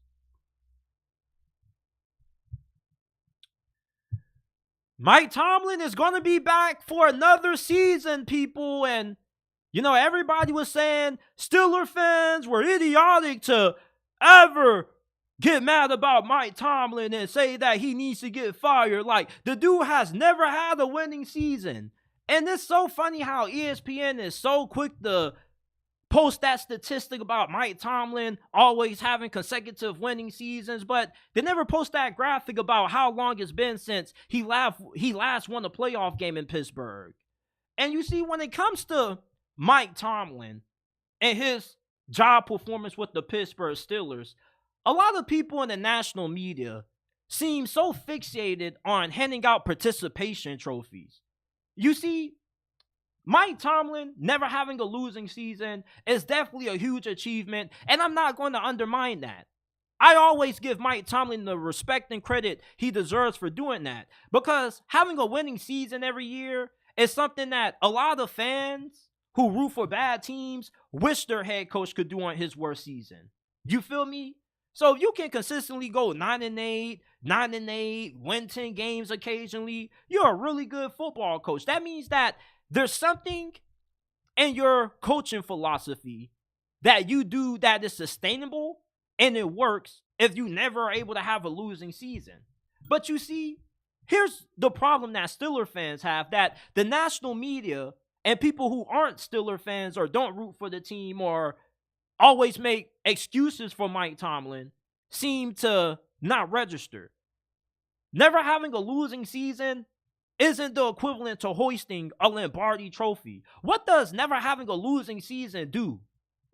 Mike Tomlin is going to be back for another season, people. And, you know, everybody was saying Steeler fans were idiotic to ever get mad about Mike Tomlin and say that he needs to get fired. Like, the dude has never had a winning season. And it's so funny how ESPN is so quick to post that statistic about Mike Tomlin always having consecutive winning seasons, but they never post that graphic about how long it's been since he last won a playoff game in Pittsburgh. And you see, when it comes to Mike Tomlin and his job performance with the Pittsburgh Steelers, a lot of people in the national media seem so fixated on handing out participation trophies. You see, Mike Tomlin never having a losing season is definitely a huge achievement, and I'm not going to undermine that. I always give Mike Tomlin the respect and credit he deserves for doing that, because having a winning season every year is something that a lot of fans who root for bad teams wish their head coach could do on his worst season. You feel me? So if you can consistently go 9-8, win 10 games occasionally, you're a really good football coach. That means that there's something in your coaching philosophy that you do that is sustainable and it works if you never are able to have a losing season. But you see, here's the problem that Steeler fans have, that the national media and people who aren't Steeler fans or don't root for the team or always make excuses for Mike Tomlin seem to not register. Never having a losing season isn't the equivalent to hoisting a Lombardi trophy. What does never having a losing season do?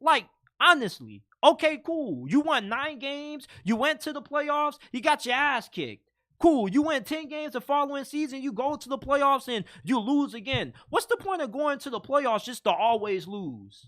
Like, honestly, okay, cool. You won 9 games. You went to the playoffs. You got your ass kicked. Cool. You win 10 games the following season. You go to the playoffs and you lose again. What's the point of going to the playoffs just to always lose?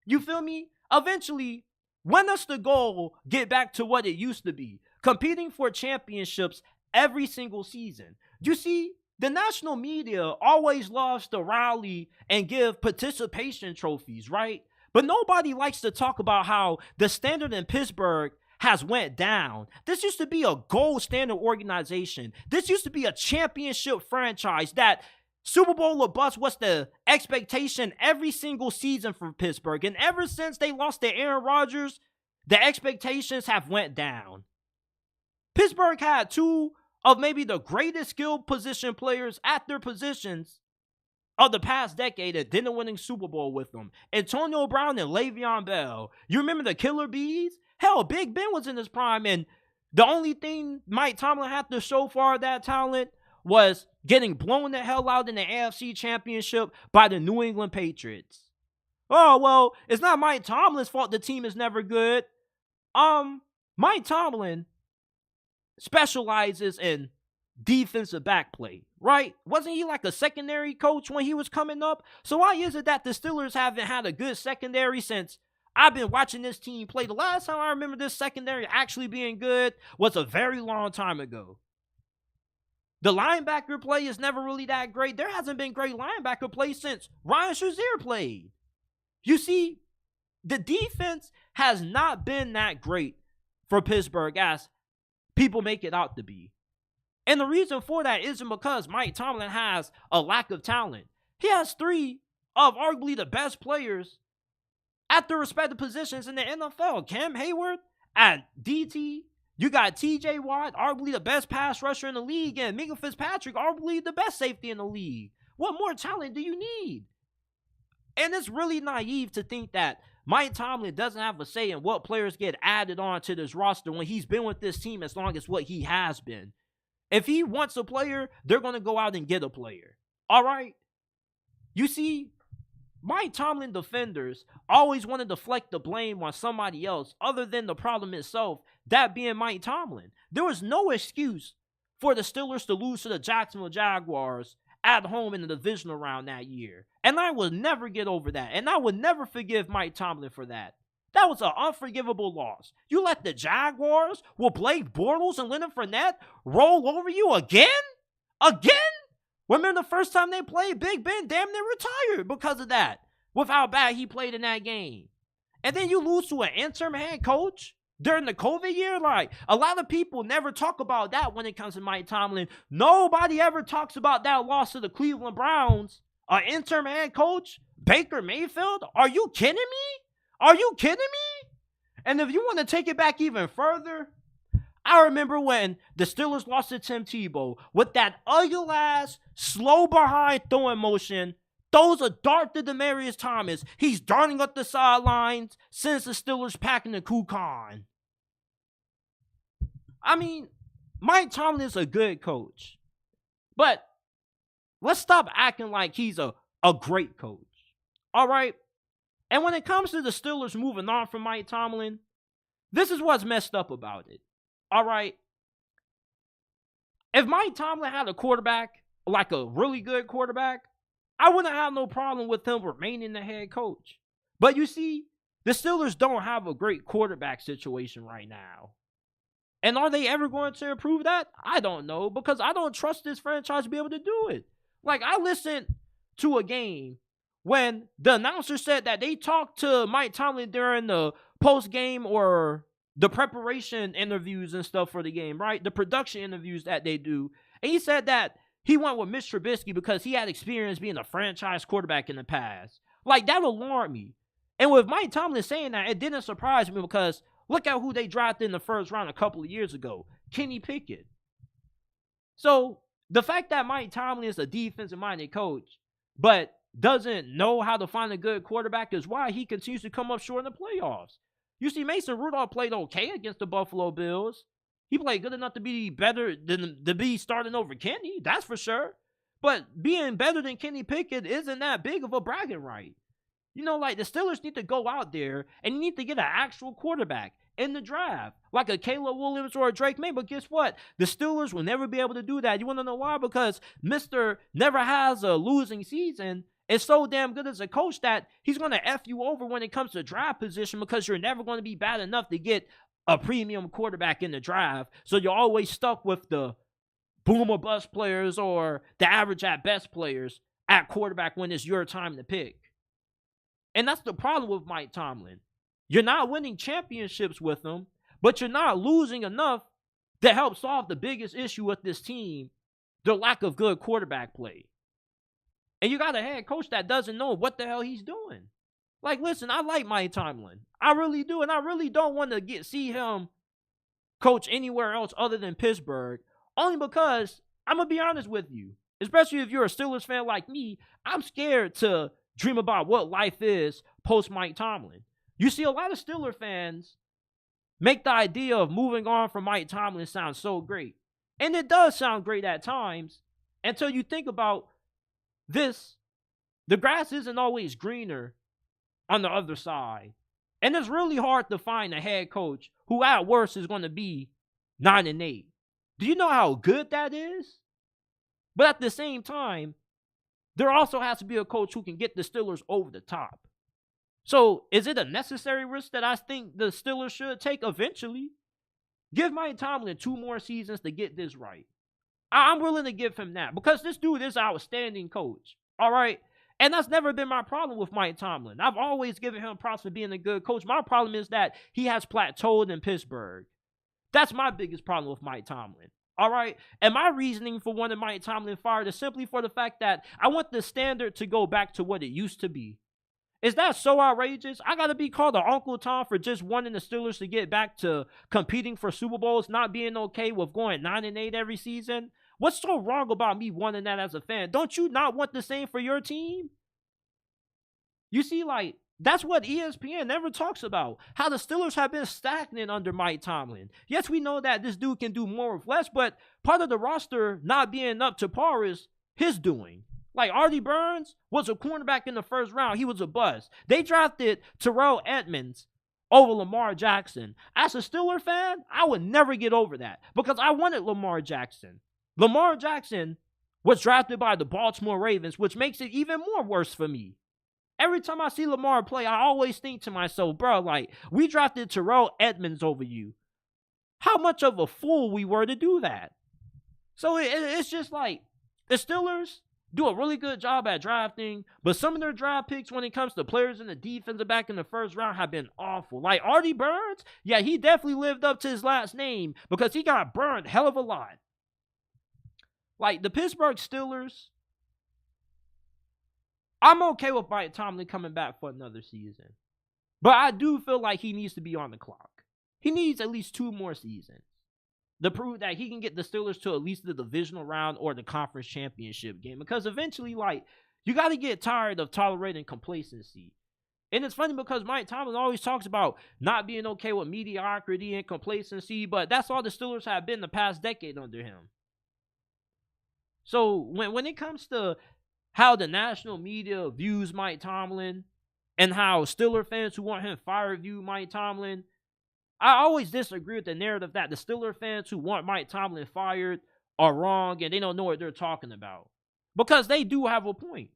You feel me? Eventually, when does the goal get back to what it used to be? Competing for championships every single season. You see, the national media always loves to rally and give participation trophies, right? But nobody likes to talk about how the standard in Pittsburgh has went down. This used to be a gold standard organization. This used to be a championship franchise that Super Bowl or bust was the expectation every single season for Pittsburgh. And ever since they lost to Aaron Rodgers, the expectations have went down. Pittsburgh had 2 of maybe the greatest skilled position players at their positions of the past decade that didn't win a Super Bowl with them. Antonio Brown and Le'Veon Bell. You remember the Killer Bees? Hell, Big Ben was in his prime, and the only thing Mike Tomlin had to show for that talent was getting blown the hell out in the AFC Championship by the New England Patriots. Oh, well, it's not Mike Tomlin's fault the team is never good. Mike Tomlin specializes in defensive back play, right? Wasn't he like a secondary coach when he was coming up? So why is it that the Steelers haven't had a good secondary since I've been watching this team play? The last time I remember this secondary actually being good was a very long time ago. The linebacker play is never really that great. There hasn't been great linebacker play since Ryan Shazier played. You see, the defense has not been that great for Pittsburgh as people make it out to be. And the reason for that isn't because Mike Tomlin has a lack of talent. He has 3 of arguably the best players at their respective positions in the NFL. Cam Hayward at DT. You got TJ Watt, arguably the best pass rusher in the league, and Minka Fitzpatrick, arguably the best safety in the league. What more talent do you need? And it's really naive to think that Mike Tomlin doesn't have a say in what players get added on to this roster when he's been with this team as long as what he has been. If he wants a player, they're going to go out and get a player. All right? You see, Mike Tomlin defenders always want to deflect the blame on somebody else other than the problem itself, that being Mike Tomlin. There was no excuse for the Steelers to lose to the Jacksonville Jaguars at home in the divisional round that year. And I will never get over that. And I will never forgive Mike Tomlin for that. That was an unforgivable loss. You let the Jaguars with Blake Bortles and Leonard Fournette roll over you again? Again? Remember the first time they played, Big Ben damn near retired because of that, with how bad he played in that game. And then you lose to an interim head coach during the COVID year? Like, a lot of people never talk about that when it comes to Mike Tomlin. Nobody ever talks about that loss to the Cleveland Browns. An interim head coach, Baker Mayfield? Are you kidding me? Are you kidding me? And if you want to take it back even further, I remember when the Steelers lost to Tim Tebow with that ugly-ass, slow behind throwing motion, throws a dart to Demaryius Thomas. He's darting up the sidelines, sends the Steelers packing the Kukan. I mean, Mike Tomlin is a good coach. But let's stop acting like he's a great coach. All right? And when it comes to the Steelers moving on from Mike Tomlin, this is what's messed up about it. All right? If Mike Tomlin had a quarterback, like a really good quarterback, I wouldn't have no problem with him remaining the head coach. But you see, the Steelers don't have a great quarterback situation right now. And are they ever going to improve that? I don't know, because I don't trust this franchise to be able to do it. Like, I listened to a game when the announcer said that they talked to Mike Tomlin during the post-game or the preparation interviews and stuff for the game, right? The production interviews that they do. And he said that he went with Mitch Trubisky because he had experience being a franchise quarterback in the past. Like, that alarmed me. And with Mike Tomlin saying that, it didn't surprise me because look at who they drafted in the first round a couple of years ago. Kenny Pickett. So, the fact that Mike Tomlin is a defensive-minded coach, but doesn't know how to find a good quarterback is why he continues to come up short in the playoffs. You see, Mason Rudolph played okay against the Buffalo Bills. He played good enough to be better than to be starting over Kenny, that's for sure. But being better than Kenny Pickett isn't that big of a bragging right. You know, like, the Steelers need to go out there and need to get an actual quarterback in the draft, like a Caleb Williams or a Drake May. But guess what? The Steelers will never be able to do that. You want to know why? Because Mr. never has a losing season is so damn good as a coach that he's going to F you over when it comes to draft position because you're never going to be bad enough to get a premium quarterback in the draft. So you're always stuck with the boom or bust players or the average at best players at quarterback when it's your time to pick. And that's the problem with Mike Tomlin. You're not winning championships with him, but you're not losing enough to help solve the biggest issue with this team, the lack of good quarterback play. And you got a head coach that doesn't know what the hell he's doing. Like, listen, I like Mike Tomlin. I really do, and I really don't want to see him coach anywhere else other than Pittsburgh, only because, I'm going to be honest with you, especially if you're a Steelers fan like me, I'm scared to dream about what life is post Mike Tomlin. You see, a lot of Steelers fans make the idea of moving on from Mike Tomlin sound so great. And it does sound great at times until you think about this. The grass isn't always greener on the other side. And it's really hard to find a head coach who at worst is going to be 9-8. Do you know how good that is? But at the same time, there also has to be a coach who can get the Steelers over the top. So, is it a necessary risk that I think the Steelers should take eventually? Give Mike Tomlin 2 more seasons to get this right. I'm willing to give him that because this dude is an outstanding coach. All right? And that's never been my problem with Mike Tomlin. I've always given him props for being a good coach. My problem is that he has plateaued in Pittsburgh. That's my biggest problem with Mike Tomlin. All right? And my reasoning for wanting Mike Tomlin fired is simply for the fact that I want the standard to go back to what it used to be. Is that so outrageous? I got to be called an Uncle Tom for just wanting the Steelers to get back to competing for Super Bowls, not being okay with going 9-8 every season? What's so wrong about me wanting that as a fan? Don't you not want the same for your team? You see, like, that's what ESPN never talks about. How the Steelers have been stagnant under Mike Tomlin. Yes, we know that this dude can do more with less, but part of the roster not being up to par is his doing. Like, Artie Burns was a cornerback in the first round. He was a bust. They drafted Terrell Edmonds over Lamar Jackson. As a Steeler fan, I would never get over that because I wanted Lamar Jackson. Lamar Jackson was drafted by the Baltimore Ravens, which makes it even more worse for me. Every time I see Lamar play, I always think to myself, bro, like, we drafted Terrell Edmonds over you. How much of a fool we were to do that? So it's just like the Steelers do a really good job at drafting, but some of their draft picks when it comes to players in the defensive back in the first round have been awful. Like Artie Burns, yeah, he definitely lived up to his last name because he got burned hell of a lot. Like the Pittsburgh Steelers, I'm okay with Mike Tomlin coming back for another season. But I do feel like he needs to be on the clock. He needs at least 2 more seasons to prove that he can get the Steelers to at least the divisional round or the conference championship game. Because eventually, like, you got to get tired of tolerating complacency. And it's funny because Mike Tomlin always talks about not being okay with mediocrity and complacency, but that's all the Steelers have been the past decade under him. So when it comes to how the national media views Mike Tomlin and how Steeler fans who want him fired view Mike Tomlin, I always disagree with the narrative that the Steeler fans who want Mike Tomlin fired are wrong and they don't know what they're talking about. Because they do have a point.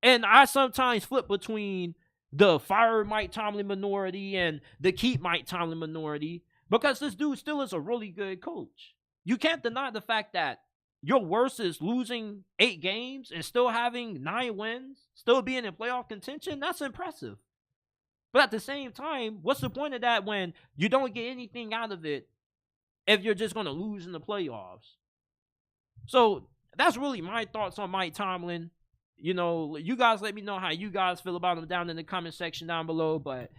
And I sometimes flip between the fire Mike Tomlin minority and the keep Mike Tomlin minority because this dude still is a really good coach. You can't deny the fact that your worst is losing 8 games and still having 9 wins, still being in playoff contention. That's impressive. But at the same time, what's the point of that when you don't get anything out of it if you're just going to lose in the playoffs? So that's really my thoughts on Mike Tomlin. You know, you guys let me know how you guys feel about him down in the comment section down below. But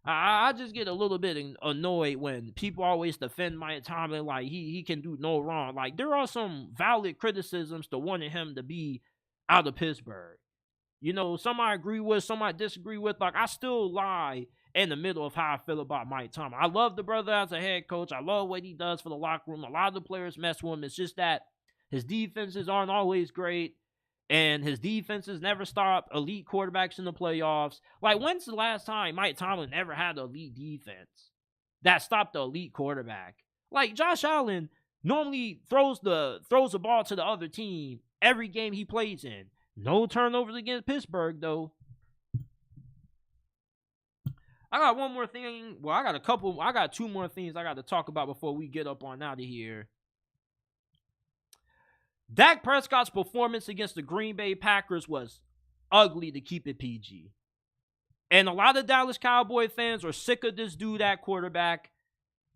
I just get a little bit annoyed when people always defend Mike Tomlin like he can do no wrong. Like, there are some valid criticisms to wanting him to be out of Pittsburgh. You know, some I agree with, some I disagree with. Like, I still lie in the middle of how I feel about Mike Tomlin. I love the brother as a head coach. I love what he does for the locker room. A lot of the players mess with him. It's just that his defenses aren't always great. And his defenses never stop elite quarterbacks in the playoffs. Like, when's the last time Mike Tomlin ever had an elite defense that stopped the elite quarterback? Like, Josh Allen normally throws the ball to the other team every game he plays in. No turnovers against Pittsburgh, though. I got one more thing. Well, I got two more things I got to talk about before we get up on out of here. Dak Prescott's performance against the Green Bay Packers was ugly, to keep it PG. And a lot of Dallas Cowboy fans are sick of this dude at quarterback,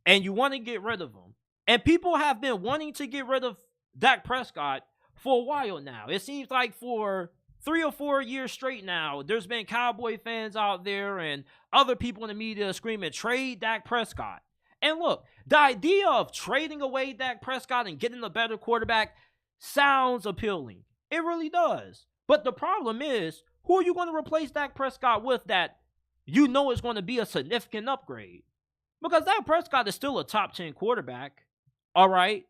and you want to get rid of him. And people have been wanting to get rid of Dak Prescott for a while now. It seems like for 3 or 4 years straight now, there's been Cowboy fans out there and other people in the media screaming, trade Dak Prescott. And look, the idea of trading away Dak Prescott and getting a better quarterback sounds appealing. It really does. But the problem is, who are you going to replace Dak Prescott with that you know is going to be a significant upgrade? Because Dak Prescott is still a top 10 quarterback, all right?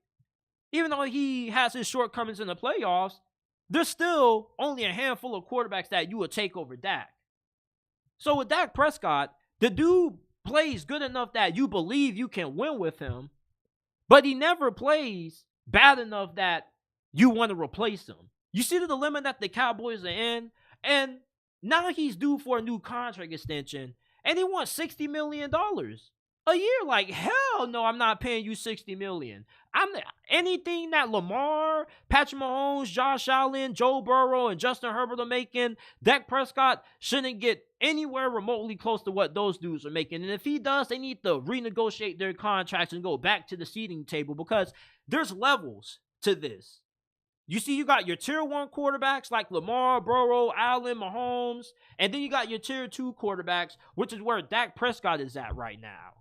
Even though he has his shortcomings in the playoffs, there's still only a handful of quarterbacks that you would take over Dak. So with Dak Prescott, the dude plays good enough that you believe you can win with him, but he never plays bad enough that you want to replace him. You see the dilemma that the Cowboys are in, and now he's due for a new contract extension, and he wants $60 million a year. Like, hell no, I'm not paying you $60 million. Anything that Lamar, Patrick Mahomes, Josh Allen, Joe Burrow, and Justin Herbert are making, Dak Prescott shouldn't get anywhere remotely close to what those dudes are making. And if he does, they need to renegotiate their contracts and go back to the seating table, because there's levels to this. You see, you got your tier 1 quarterbacks like Lamar, Burrow, Allen, Mahomes, and then you got your tier 2 quarterbacks, which is where Dak Prescott is at right now.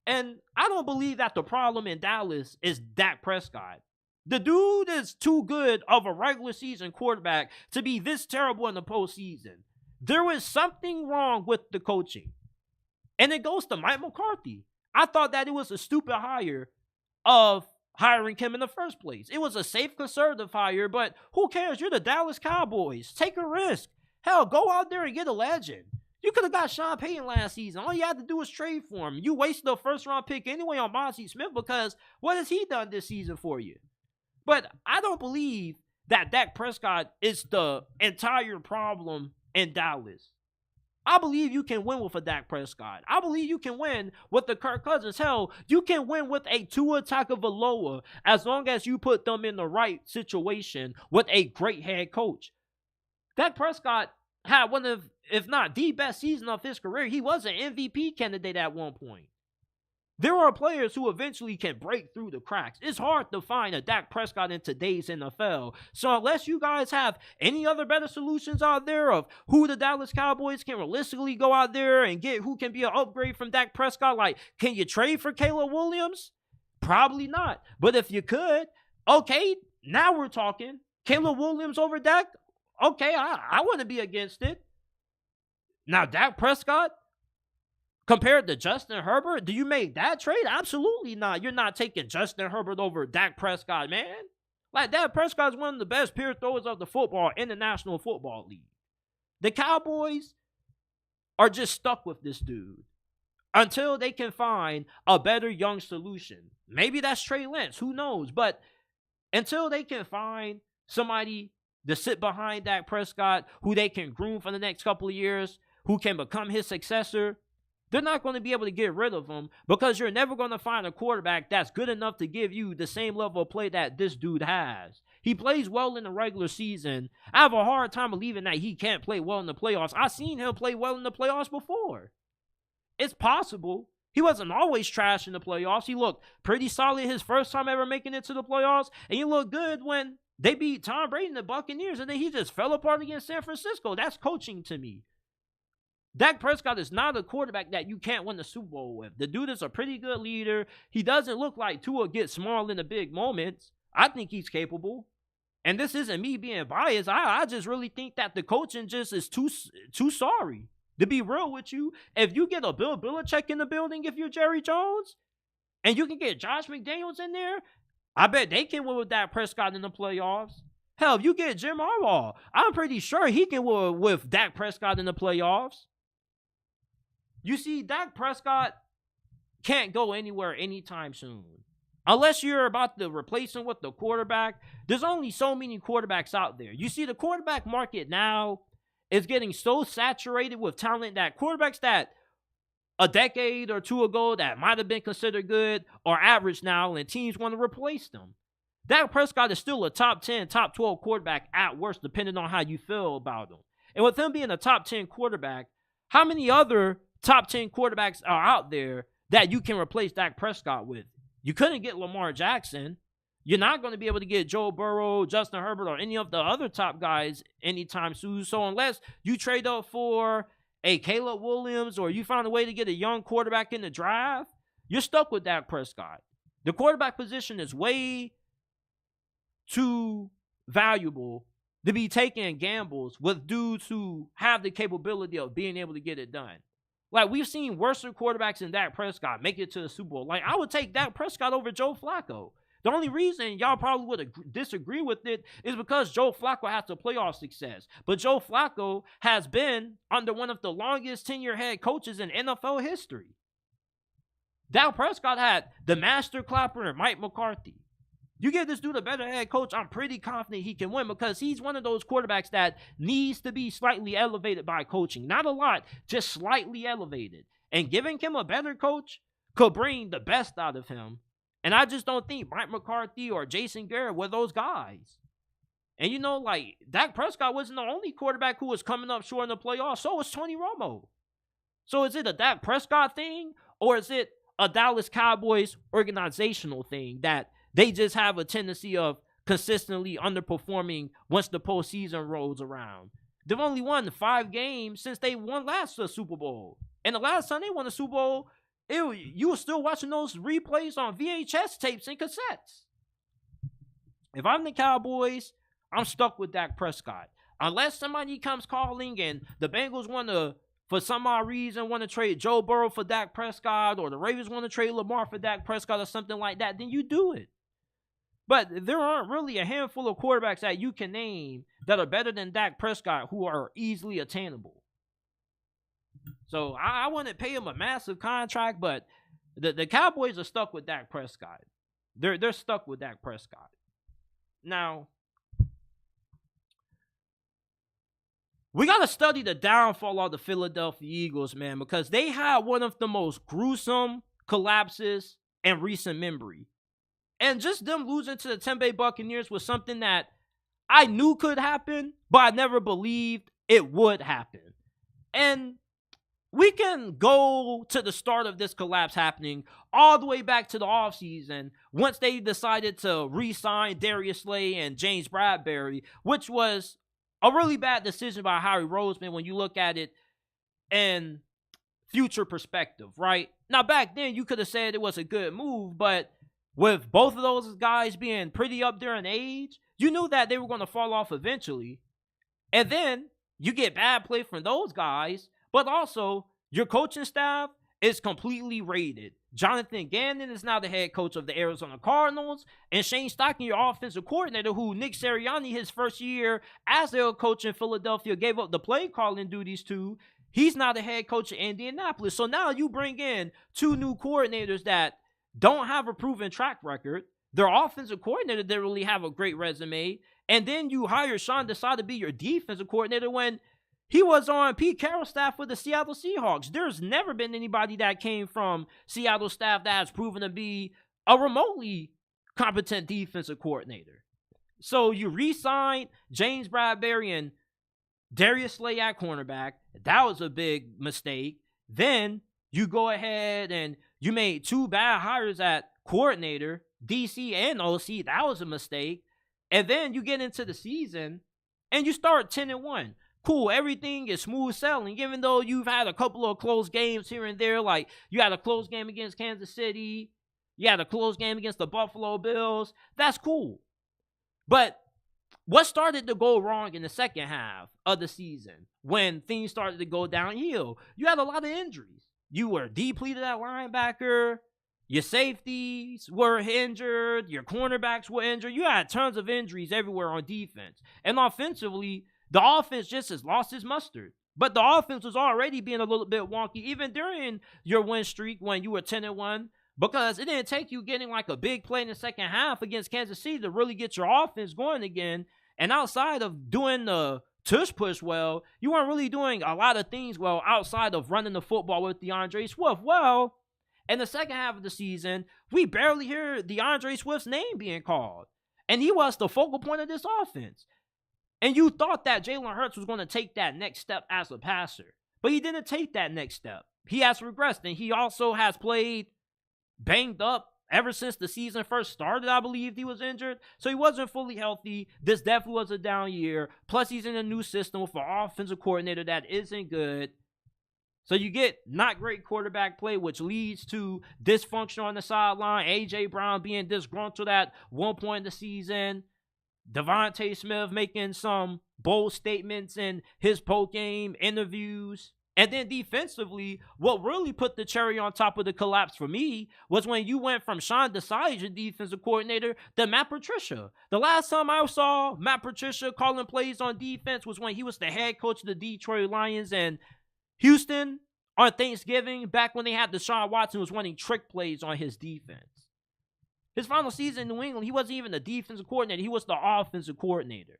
And I don't believe that the problem in Dallas is Dak Prescott. The dude is too good of a regular season quarterback to be this terrible in the postseason. There is something wrong with the coaching. And it goes to Mike McCarthy. I thought that it was a stupid hire of hiring him in the first place. It was a safe conservative hire, but who cares? You're the Dallas Cowboys. Take a risk. Hell, go out there and get a legend. You could have got Sean Payton last season. All you had to do was trade for him. You wasted a first-round pick anyway on Monty Smith, because what has he done this season for you? But I don't believe that Dak Prescott is the entire problem in Dallas. I believe you can win with a Dak Prescott. I believe you can win with the Kirk Cousins. Hell, you can win with a Tua Tagovailoa as long as you put them in the right situation with a great head coach. Dak Prescott had one of, if not the best season of his career. He was an MVP candidate at one point. There are players who eventually can break through the cracks. It's hard to find a Dak Prescott in today's NFL. So unless you guys have any other better solutions out there of who the Dallas Cowboys can realistically go out there and get, who can be an upgrade from Dak Prescott, like, can you trade for Caleb Williams? Probably not. But if you could, okay, now we're talking. Caleb Williams over Dak? Okay, I wouldn't be against it. Now, Dak Prescott compared to Justin Herbert, do you make that trade? Absolutely not. You're not taking Justin Herbert over Dak Prescott, man. Like, Dak Prescott is one of the best pure throwers of the football in the National Football League. The Cowboys are just stuck with this dude until they can find a better young solution. Maybe that's Trey Lance. Who knows? But until they can find somebody to sit behind Dak Prescott who they can groom for the next couple of years, who can become his successor, they're not going to be able to get rid of him, because you're never going to find a quarterback that's good enough to give you the same level of play that this dude has. He plays well in the regular season. I have a hard time believing that he can't play well in the playoffs. I've seen him play well in the playoffs before. It's possible. He wasn't always trash in the playoffs. He looked pretty solid his first time ever making it to the playoffs, and he looked good when They beat Tom Brady and the Buccaneers, and then he just fell apart against San Francisco. That's coaching to me. Dak Prescott is not a quarterback that you can't win the Super Bowl with. The dude is a pretty good leader. He doesn't look like Tua gets small in the big moments. I think he's capable. And this isn't me being biased. I just really think that the coaching just is too sorry. To be real with you, if you get a Bill Belichick in the building, if you're Jerry Jones, and you can get Josh McDaniels in there, I bet they can win with Dak Prescott in the playoffs. Hell, if you get Jim Harbaugh, I'm pretty sure he can win with Dak Prescott in the playoffs. You see, Dak Prescott can't go anywhere anytime soon. Unless you're about to replace him with the quarterback, there's only so many quarterbacks out there. You see, the quarterback market now is getting so saturated with talent that quarterbacks that a decade or two ago that might have been considered good are average now, and teams want to replace them. Dak Prescott is still a top 10, top 12 quarterback at worst, depending on how you feel about him. And with him being a top 10 quarterback, how many other top 10 quarterbacks are out there that you can replace Dak Prescott with? You couldn't get Lamar Jackson. You're not going to be able to get Joe Burrow, Justin Herbert, or any of the other top guys anytime soon. So unless you trade up for a Caleb Williams or you find a way to get a young quarterback in the draft, you're stuck with Dak Prescott. The quarterback position is way too valuable to be taking gambles with dudes who have the capability of being able to get it done. Like, we've seen worse quarterbacks than Dak Prescott make it to the Super Bowl. Like, I would take Dak Prescott over Joe Flacco. The only reason y'all probably would disagree with it is because Joe Flacco has the playoff success. But Joe Flacco has been under one of the longest tenure head coaches in NFL history. Dak Prescott had the master clapper and Mike McCarthy. You give this dude a better head coach, I'm pretty confident he can win because he's one of those quarterbacks that needs to be slightly elevated by coaching. Not a lot, just slightly elevated. And giving him a better coach could bring the best out of him. And I just don't think Mike McCarthy or Jason Garrett were those guys. And you know, like, Dak Prescott wasn't the only quarterback who was coming up short in the playoffs. So was Tony Romo. So is it a Dak Prescott thing or is it a Dallas Cowboys organizational thing that they just have a tendency of consistently underperforming once the postseason rolls around? They've only won 5 games since they won last Super Bowl. And the last time they won a Super Bowl, you were still watching those replays on VHS tapes and cassettes. If I'm the Cowboys, I'm stuck with Dak Prescott. Unless somebody comes calling and the Bengals want to, for some odd reason, want to trade Joe Burrow for Dak Prescott, or the Ravens want to trade Lamar for Dak Prescott or something like that, then you do it. But there aren't really a handful of quarterbacks that you can name that are better than Dak Prescott who are easily attainable. So I wouldn't pay him a massive contract, but the Cowboys are stuck with Dak Prescott. They're stuck with Dak Prescott. Now, we got to study the downfall of the Philadelphia Eagles, man, because they had one of the most gruesome collapses in recent memory. And just them losing to the Tampa Bay Buccaneers was something that I knew could happen, but I never believed it would happen. And we can go to the start of this collapse happening all the way back to the offseason once they decided to re-sign Darius Slay and James Bradbury, which was a really bad decision by Howie Roseman when you look at it in future perspective, right? Now, back then, you could have said it was a good move, but with both of those guys being pretty up there in age, you knew that they were going to fall off eventually. And then you get bad play from those guys, but also your coaching staff is completely raided. Jonathan Gannon is now the head coach of the Arizona Cardinals, and Shane Steichen, your offensive coordinator, who Nick Sirianni, his first year as the head coach in Philadelphia, gave up the play calling duties to. He's now the head coach of Indianapolis. So now you bring in 2 new coordinators that don't have a proven track record. Their offensive coordinator didn't really have a great resume. And then you hire Sean Desai to be your defensive coordinator when he was on Pete Carroll's staff with the Seattle Seahawks. There's never been anybody that came from Seattle staff that has proven to be a remotely competent defensive coordinator. So you re-signed James Bradbury and Darius Slay at cornerback. That was a big mistake. Then you go ahead and you made 2 bad hires at coordinator, DC and OC. That was a mistake. And then you get into the season and you start 10-1. Cool, everything is smooth sailing, even though you've had a couple of close games here and there. Like, you had a close game against Kansas City. You had a close game against the Buffalo Bills. That's cool. But what started to go wrong in the second half of the season when things started to go downhill? You had a lot of injuries. You were depleted at linebacker. Your safeties were injured. Your cornerbacks were injured. You had tons of injuries everywhere on defense. And offensively, the offense just has lost its mustard. But the offense was already being a little bit wonky, even during your win streak when you were 10-1, because it didn't take you getting like a big play in the second half against Kansas City to really get your offense going again. And outside of doing the tush push well, you weren't really doing a lot of things well outside of running the football with DeAndre Swift. Well, in the second half of the season, we barely hear DeAndre Swift's name being called. And he was the focal point of this offense. And you thought that Jalen Hurts was going to take that next step as a passer. But he didn't take that next step. He has regressed. And he also has played banged up ever since the season first started. I believe he was injured. So he wasn't fully healthy. This definitely was a down year. Plus, he's in a new system with an offensive coordinator that isn't good. So you get not great quarterback play, which leads to dysfunction on the sideline. A.J. Brown being disgruntled at one point in the season. Devontae Smith making some bold statements in his post-game interviews. And then defensively, what really put the cherry on top of the collapse for me was when you went from Sean Desai, your defensive coordinator, to Matt Patricia. The last time I saw Matt Patricia calling plays on defense was when he was the head coach of the Detroit Lions, and Houston on Thanksgiving, back when they had Deshaun Watson, was running trick plays on his defense. His final season in New England, he wasn't even the defensive coordinator. He was the offensive coordinator.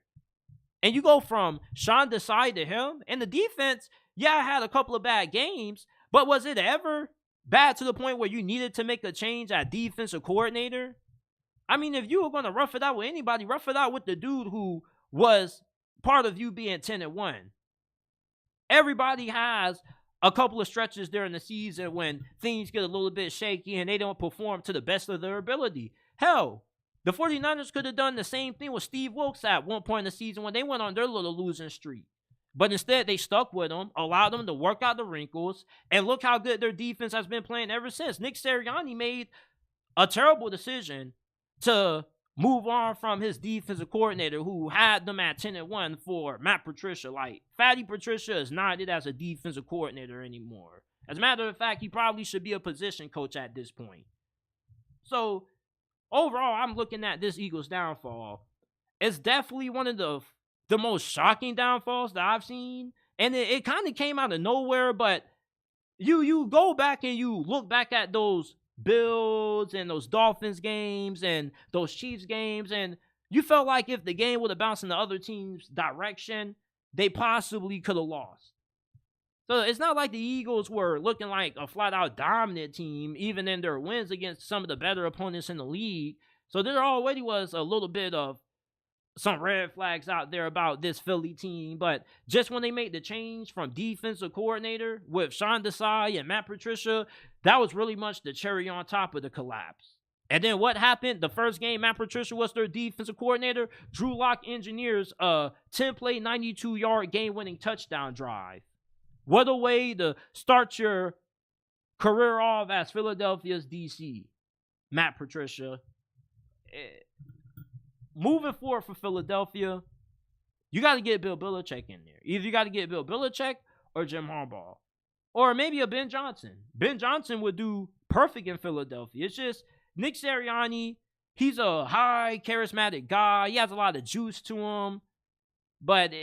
And you go from Sean Desai to him, and the defense, yeah, had a couple of bad games, but was it ever bad to the point where you needed to make a change at defensive coordinator? I mean, if you were going to rough it out with anybody, rough it out with the dude who was part of you being 10-1. Everybody has a couple of stretches during the season when things get a little bit shaky and they don't perform to the best of their ability. Hell, the 49ers could have done the same thing with Steve Wilkes at one point in the season when they went on their little losing streak. But instead, they stuck with him, allowed them to work out the wrinkles, and look how good their defense has been playing ever since. Nick Sirianni made a terrible decision to move on from his defensive coordinator who had them at 10-1 for Matt Patricia. Like, Fatty Patricia is not it as a defensive coordinator anymore. As a matter of fact, he probably should be a position coach at this point. So, overall, I'm looking at this Eagles downfall. It's definitely one of the most shocking downfalls that I've seen. And it kind of came out of nowhere, but you go back and you look back at those Bills and those Dolphins games and those Chiefs games, and you felt like if the game would have bounced in the other team's direction, they possibly could have lost. So it's not like the Eagles were looking like a flat-out dominant team, even in their wins against some of the better opponents in the league. So there already was a little bit of some red flags out there about this Philly team, but just when they made the change from defensive coordinator with Sean Desai and Matt Patricia, that was really much the cherry on top of the collapse. And then what happened? The first game, Matt Patricia was their defensive coordinator. Drew Lock engineers a 10-play, 92-yard game-winning touchdown drive. What a way to start your career off as Philadelphia's DC. Matt Patricia. Moving forward for Philadelphia, you got to get Bill Belichick in there. Either you got to get Bill Belichick or Jim Harbaugh. Or maybe a Ben Johnson. Ben Johnson would do perfect in Philadelphia. It's just Nick Sirianni, he's a high, charismatic guy. He has a lot of juice to him. But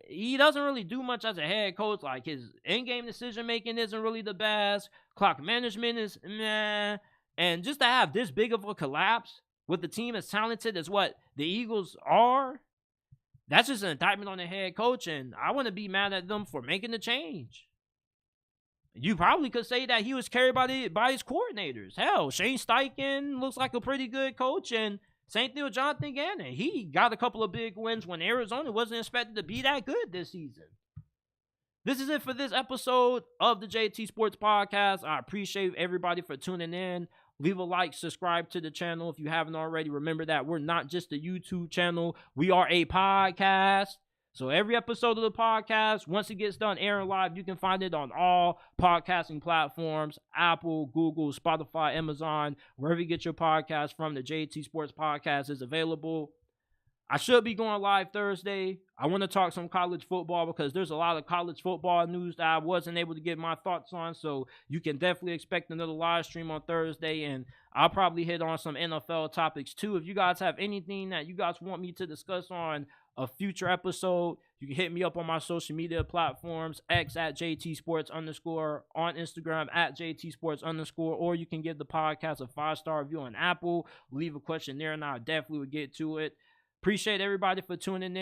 he doesn't really do much as a head coach. Like, his in-game decision-making isn't really the best. Clock management is meh. And just to have this big of a collapse with the team as talented as what the Eagles are, that's just an indictment on the head coach, and I want to be mad at them for making the change. You probably could say that he was carried by his coordinators. Hell, Shane Steichen looks like a pretty good coach, and same thing with Jonathan Gannon. He got a couple of big wins when Arizona wasn't expected to be that good this season. This is it for this episode of the JT Sports Podcast. I appreciate everybody for tuning in. Leave a like, subscribe to the channel if you haven't already. Remember that we're not just a YouTube channel. We are a podcast. So every episode of the podcast, once it gets done airing live, you can find it on all podcasting platforms, Apple, Google, Spotify, Amazon, wherever you get your podcast from. The JT Sports Podcast is available. I should be going live Thursday. I want to talk some college football because there's a lot of college football news that I wasn't able to get my thoughts on. So you can definitely expect another live stream on Thursday. And I'll probably hit on some NFL topics too. If you guys have anything that you guys want me to discuss on a future episode, you can hit me up on my social media platforms, X at JT Sports _, on Instagram at JT Sports _, or you can give the podcast a 5-star review on Apple. Leave a question there and I definitely would get to it. Appreciate everybody for tuning in.